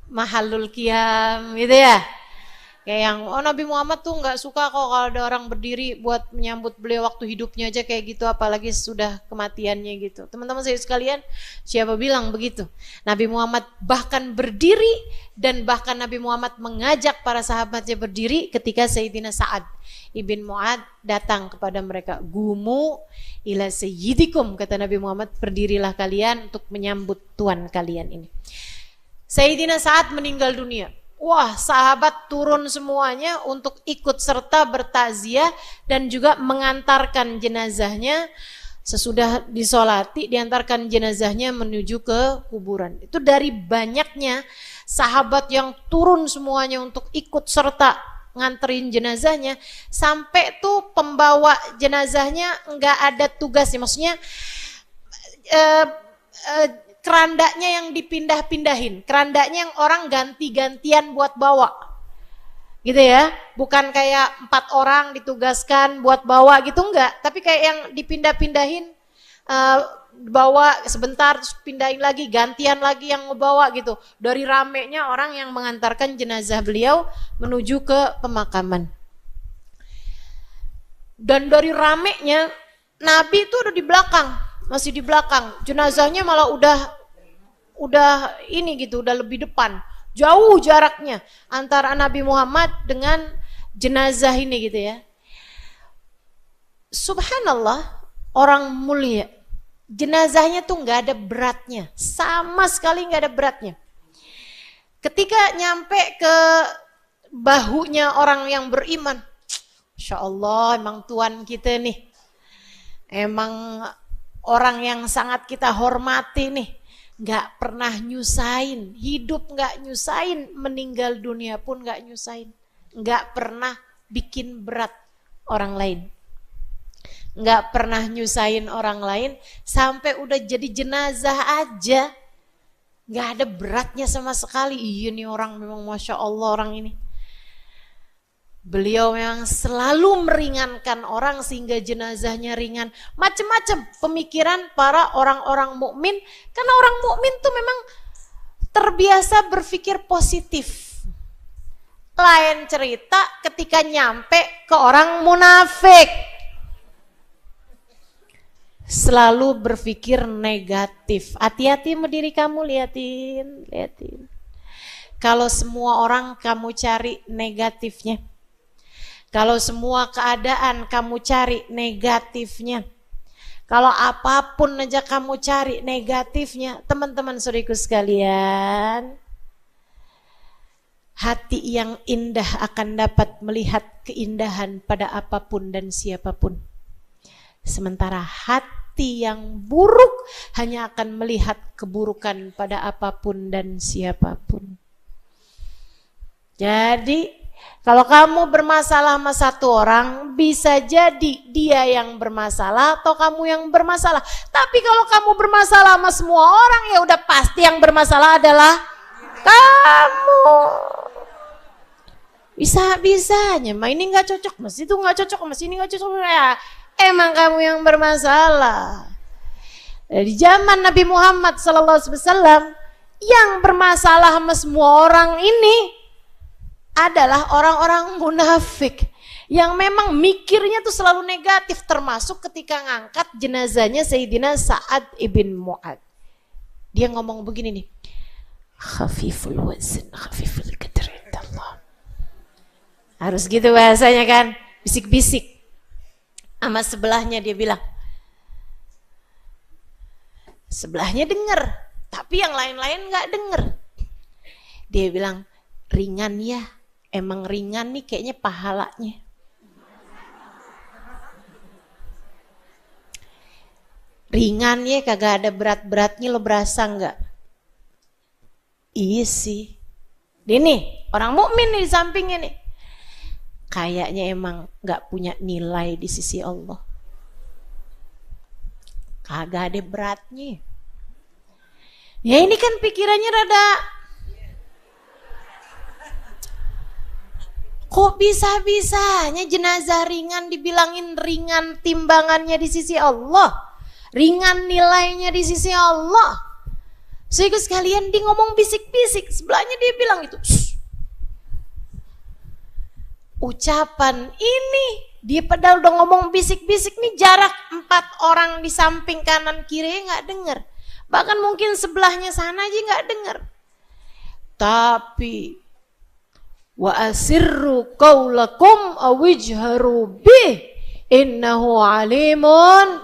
S2: mahalul qiyam gitu ya. Kayak yang Nabi Muhammad tuh nggak suka kok kalau ada orang berdiri buat menyambut beliau waktu hidupnya aja kayak gitu, apalagi sudah kematiannya gitu. Teman-teman saya sekalian, siapa bilang begitu? Nabi Muhammad bahkan berdiri, dan bahkan Nabi Muhammad mengajak para sahabatnya berdiri ketika Sayyidina Sa'ad ibn Mu'ad datang kepada mereka. Gumu ila sayyidikum, kata Nabi Muhammad, berdirilah kalian untuk menyambut tuan kalian ini. Sayyidina Sa'ad meninggal dunia. Wah, sahabat turun semuanya untuk ikut serta bertakziah dan juga mengantarkan jenazahnya. Sesudah disolati, diantarkan jenazahnya menuju ke kuburan. Itu dari banyaknya sahabat yang turun semuanya untuk ikut serta nganterin jenazahnya, sampai tuh pembawa jenazahnya nggak ada tugasnya. Maksudnya kerandanya yang dipindah-pindahin, kerandanya yang orang ganti-gantian buat bawa, gitu ya. Bukan kayak 4 orang ditugaskan buat bawa gitu, enggak. Tapi kayak yang dipindah-pindahin, bawa sebentar, terus pindahin lagi, gantian lagi yang ngebawa gitu. Dari ramenya orang yang mengantarkan jenazah beliau menuju ke pemakaman. Dan dari ramenya, Nabi itu udah di belakang. Masih di belakang, jenazahnya malah udah ini gitu, udah lebih depan. Jauh jaraknya antara Nabi Muhammad dengan jenazah ini gitu ya. Subhanallah, orang mulia. Jenazahnya tuh nggak ada beratnya, sama sekali nggak ada beratnya. Ketika nyampe ke bahunya orang yang beriman, Insya Allah emang Tuhan kita nih, emang orang yang sangat kita hormati nih, gak pernah nyusahin, hidup gak nyusahin, meninggal dunia pun gak nyusahin, gak pernah bikin berat orang lain, gak pernah nyusahin orang lain, sampai udah jadi jenazah aja gak ada beratnya sama sekali. Iya nih orang memang Masya Allah orang ini. Beliau memang selalu meringankan orang sehingga jenazahnya ringan. Macam-macam pemikiran para orang-orang mukmin, karena orang mukmin tuh memang terbiasa berpikir positif. Lain cerita ketika nyampe ke orang munafik, selalu berpikir negatif. Hati-hati sama diri kamu, liatin. Kalau semua orang kamu cari negatifnya, kalau semua keadaan kamu cari negatifnya, kalau apapun aja kamu cari negatifnya, teman-teman saudaraku sekalian, hati yang indah akan dapat melihat keindahan pada apapun dan siapapun. Sementara hati yang buruk hanya akan melihat keburukan pada apapun dan siapapun. Jadi kalau kamu bermasalah sama satu orang, bisa jadi dia yang bermasalah atau kamu yang bermasalah. Tapi kalau kamu bermasalah sama semua orang, ya udah pasti yang bermasalah adalah kamu. Bisa-bisanya, ini nggak cocok, mas itu nggak cocok, mas ini nggak cocok. Ya, emang kamu yang bermasalah. Di zaman Nabi Muhammad SAW, yang bermasalah sama semua orang ini adalah orang-orang munafik yang memang mikirnya tuh selalu negatif, termasuk ketika ngangkat jenazahnya Sayyidina Sa'ad ibn Mu'ad. Dia ngomong begini nih, khafiful wazn, khafiful qadr indallah. Harus gitu bahasanya kan, bisik-bisik. Sama sebelahnya dia bilang, sebelahnya denger, tapi yang lain-lain gak denger. Dia bilang, ringan ya. Emang ringan nih kayaknya pahalanya. Ringan ya, kagak ada berat-beratnya, lo berasa nggak? Iya sih. Ini orang mukmin nih di sampingnya nih. Kayaknya emang nggak punya nilai di sisi Allah. Kagak ada beratnya. Ya ini kan pikirannya rada, kok bisa-bisanya jenazah ringan dibilangin ringan timbangannya di sisi Allah, ringan nilainya di sisi Allah. Sehingga sekalian dia ngomong bisik-bisik, sebelahnya dia bilang itu. Shh. Ucapan ini, dia padahal udah ngomong bisik-bisik nih, jarak 4 orang di samping kanan kiri nggak dengar. Bahkan mungkin sebelahnya sana aja nggak dengar. Tapi wa asirru qaulakum awijharu bih innahu alimun.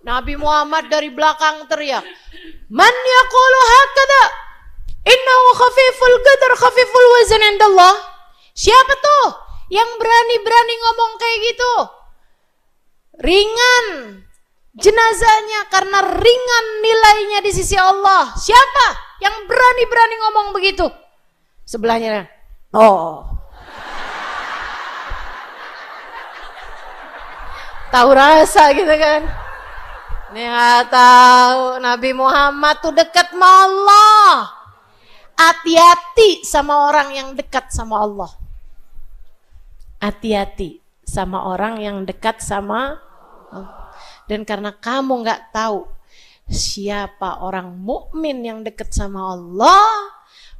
S2: Nabi Muhammad dari belakang teriak, man yaqulu hakada innahu khafiful qadar khafiful wazn indallah. Siapa tuh yang berani-berani ngomong kayak gitu? Ringan jenazahnya karena ringan nilainya di sisi Allah. Siapa yang berani-berani ngomong begitu? Sebelahnya, oh, tahu rasa gitu kan? Ini nggak tahu Nabi Muhammad tuh dekat sama Allah. Hati-hati sama orang yang dekat sama Allah. Hati-hati sama orang yang dekat sama Allah. Dan karena kamu nggak tahu siapa orang mukmin yang dekat sama Allah,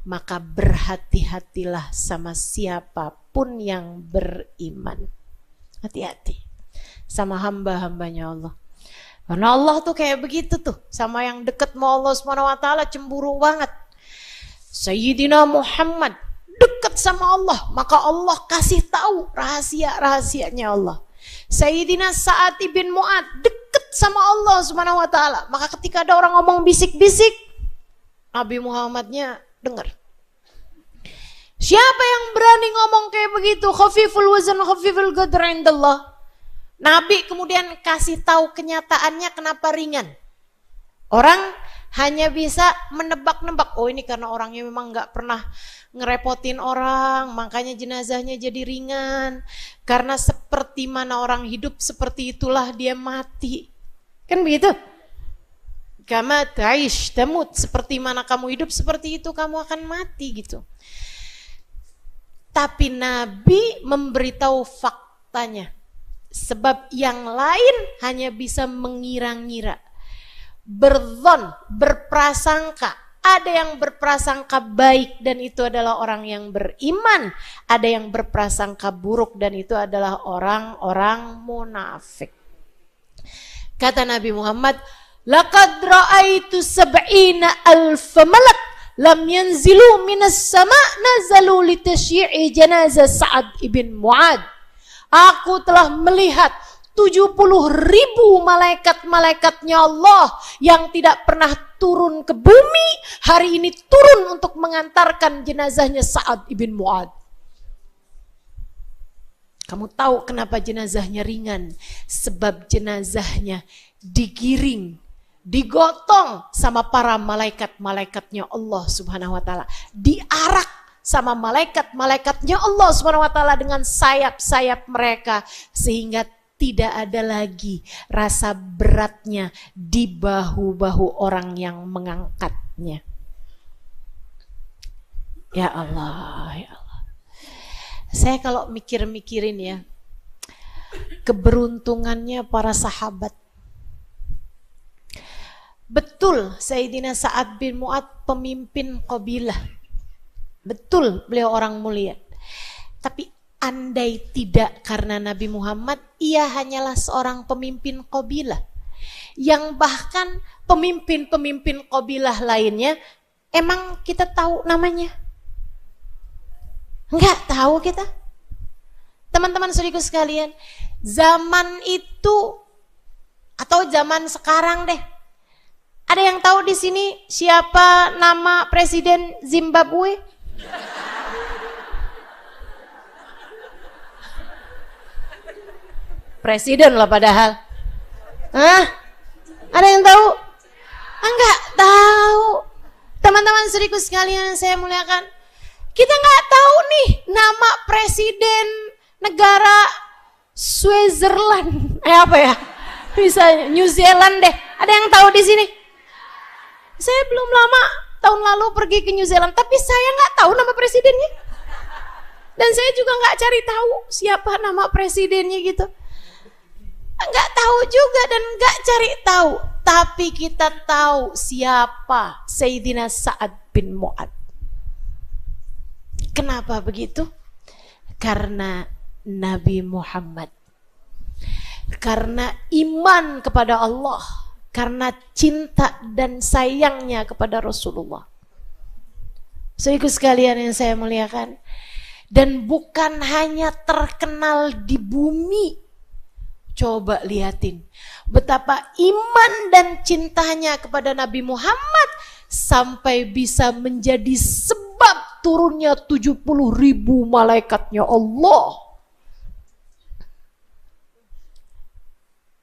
S2: maka berhati-hatilah sama siapapun yang beriman. Hati-hati sama hamba-hambanya Allah. Karena Allah tuh kayak begitu tuh, sama yang dekat sama Allah SWT cemburu banget. Sayyidina Muhammad dekat sama Allah, maka Allah kasih tahu rahasia-rahasianya Allah. Sayyidina Sa'ad ibn Mu'ad dekat sama Allah SWT, maka ketika ada orang ngomong bisik-bisik, Nabi Muhammadnya dengar. Siapa yang berani ngomong kayak begitu? Khafiful wazan khafiful qadr indallah. Nabi kemudian kasih tahu kenyataannya kenapa ringan. Orang hanya bisa menebak-nebak. Oh, ini karena orangnya memang nggak pernah ngerepotin orang, makanya jenazahnya jadi ringan. Karena seperti mana orang hidup, seperti itulah dia mati. Kan begitu? Kama ta'ish tamut, seperti mana kamu hidup, seperti itu kamu akan mati gitu. Tapi Nabi memberitahu faktanya. Sebab yang lain hanya bisa mengira-ngira. Berzon, berprasangka. Ada yang berprasangka baik dan itu adalah orang yang beriman. Ada yang berprasangka buruk dan itu adalah orang-orang munafik. Kata Nabi Muhammad, laqad ra'aitu sab'ina alfa malak lam yanzilu minas sama' nazalu litasyi'i janazah Sa'ad ibn Mu'ad. Aku telah melihat 70.000 malaikat-malaikatnya Allah yang tidak pernah turun ke bumi, hari ini turun untuk mengantarkan jenazahnya Sa'ad ibn Mu'ad. Kamu tahu kenapa jenazahnya ringan? Sebab jenazahnya digiring, digotong sama para malaikat-malaikatnya Allah Subhanahu wa taala, diarak sama malaikat-malaikatnya Allah Subhanahu wa taala dengan sayap-sayap mereka, sehingga tidak ada lagi rasa beratnya di bahu-bahu orang yang mengangkatnya. Ya Allah, ya Allah. Saya kalau mikir-mikirin ya, keberuntungannya para sahabat. Betul Sayyidina Sa'ad bin Mu'ad pemimpin qabilah. Betul beliau orang mulia. Tapi andai tidak karena Nabi Muhammad, ia hanyalah seorang pemimpin qabilah. Yang bahkan pemimpin-pemimpin qabilah lainnya, emang kita tahu namanya? Enggak tahu kita. Teman-teman saudaraku sekalian, zaman itu atau zaman sekarang deh, ada yang tahu di sini siapa nama presiden Zimbabwe? Presiden lah padahal. Hah? Ada yang tahu? Enggak tahu. Teman-teman saudaraku sekalian saya muliakan, kita nggak tahu nih nama presiden negara Switzerland. Apa ya? Bisa New Zealand deh. Ada yang tahu di sini? Saya belum lama tahun lalu pergi ke New Zealand, tapi saya nggak tahu nama presidennya. Dan saya juga nggak cari tahu siapa nama presidennya gitu. Nggak tahu juga dan nggak cari tahu. Tapi kita tahu siapa Sayyidina Sa'ad bin Mu'ad. Kenapa begitu? Karena Nabi Muhammad. Karena iman kepada Allah. Karena cinta dan sayangnya kepada Rasulullah. Saudaraku sekalian yang saya muliakan. Dan bukan hanya terkenal di bumi. Coba lihatin betapa iman dan cintanya kepada Nabi Muhammad sampai bisa menjadi sebab turunnya 70.000 malaikatnya Allah.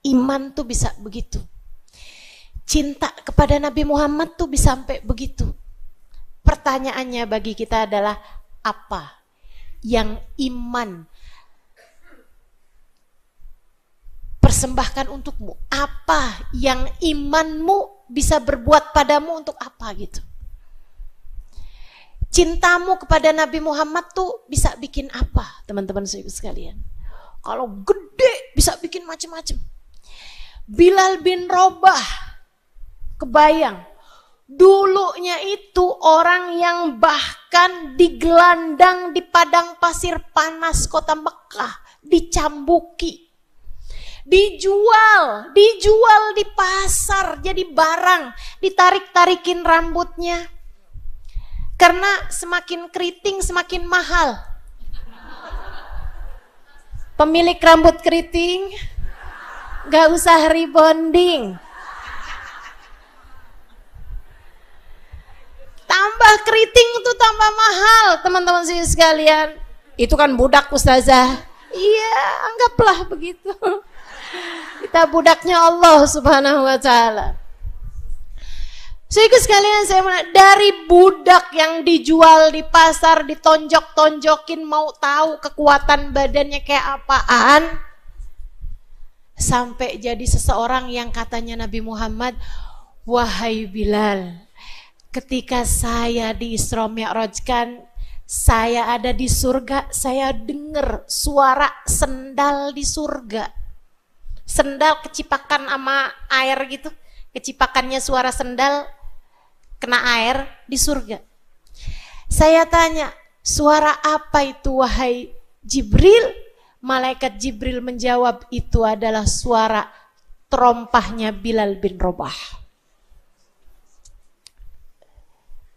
S2: Iman tuh bisa begitu. Cinta kepada Nabi Muhammad tuh bisa sampai begitu. Pertanyaannya bagi kita adalah apa yang iman persembahkan untukmu? Apa yang imanmu bisa berbuat padamu untuk apa gitu? Cintamu kepada Nabi Muhammad tuh bisa bikin apa, teman-teman sekalian? Kalau gede bisa bikin macam-macam. Bilal bin Rabah, kebayang, dulunya itu orang yang bahkan digelandang di padang pasir panas kota Mekah, dicambuki, dijual di pasar jadi barang, ditarik-tarikin rambutnya. Karena semakin keriting semakin mahal. Pemilik rambut keriting gak usah rebonding. Tambah tambah keriting itu tambah mahal, teman-teman sekalian. Itu kan budak ustazah. Iya, anggaplah begitu. Kita budaknya Allah Subhanahu wa taala. Saudara sekalian, dari budak yang dijual di pasar, ditonjok-tonjokin, mau tahu kekuatan badannya kayak apaan, sampai jadi seseorang yang katanya Nabi Muhammad, wahai Bilal, ketika saya di Isra Mi'rajkan, saya ada di surga, saya dengar suara sendal di surga. Sendal kecipakan sama air gitu, kecipakannya suara sendal kena air di surga. Saya tanya, suara apa itu wahai Jibril? Malaikat Jibril menjawab, itu adalah suara terompahnya Bilal bin Rabah.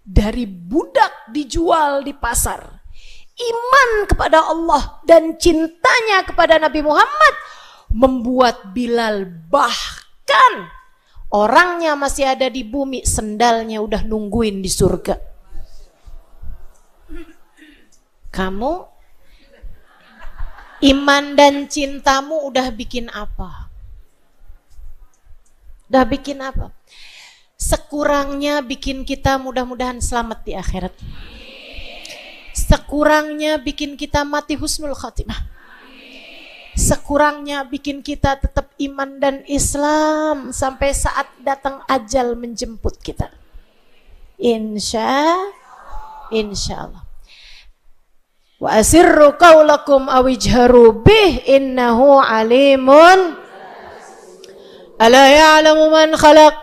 S2: Dari budak dijual di pasar, iman kepada Allah dan cintanya kepada Nabi Muhammad membuat Bilal, bahkan orangnya masih ada di bumi, sendalnya udah nungguin di surga. Kamu iman dan cintamu udah bikin apa? Udah bikin apa? Sekurangnya bikin kita mudah-mudahan selamat di akhirat. Sekurangnya bikin kita mati husnul khatimah. Sekurangnya bikin kita tetap iman dan Islam sampai saat datang ajal menjemput kita. Insya Allah. Wa asirru qaulakum awijharu bih innahu alimun. Ala ya'lamu man khalaq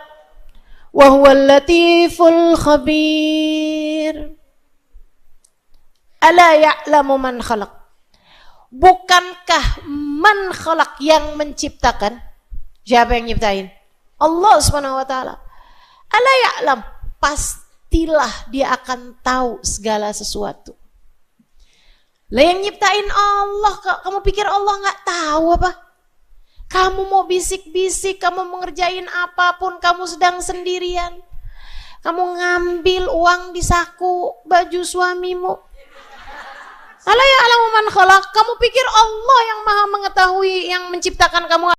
S2: wa huwal latiful khabir. Ala ya'lamu man khalaq. Bukankah man khalaq yang menciptakan? Siapa yang nyiptain? Allah Subhanahu wa taala. Ala ya'lam, pastilah dia akan tahu segala sesuatu. Lah yang nyiptain Allah, kamu pikir Allah nggak tahu apa? Kamu mau bisik-bisik, kamu mengerjain apapun, kamu sedang sendirian. Kamu ngambil uang di saku baju suamimu. Ala ya'lamu man khalaq, kamu pikir Allah yang maha mengetahui, yang menciptakan kamu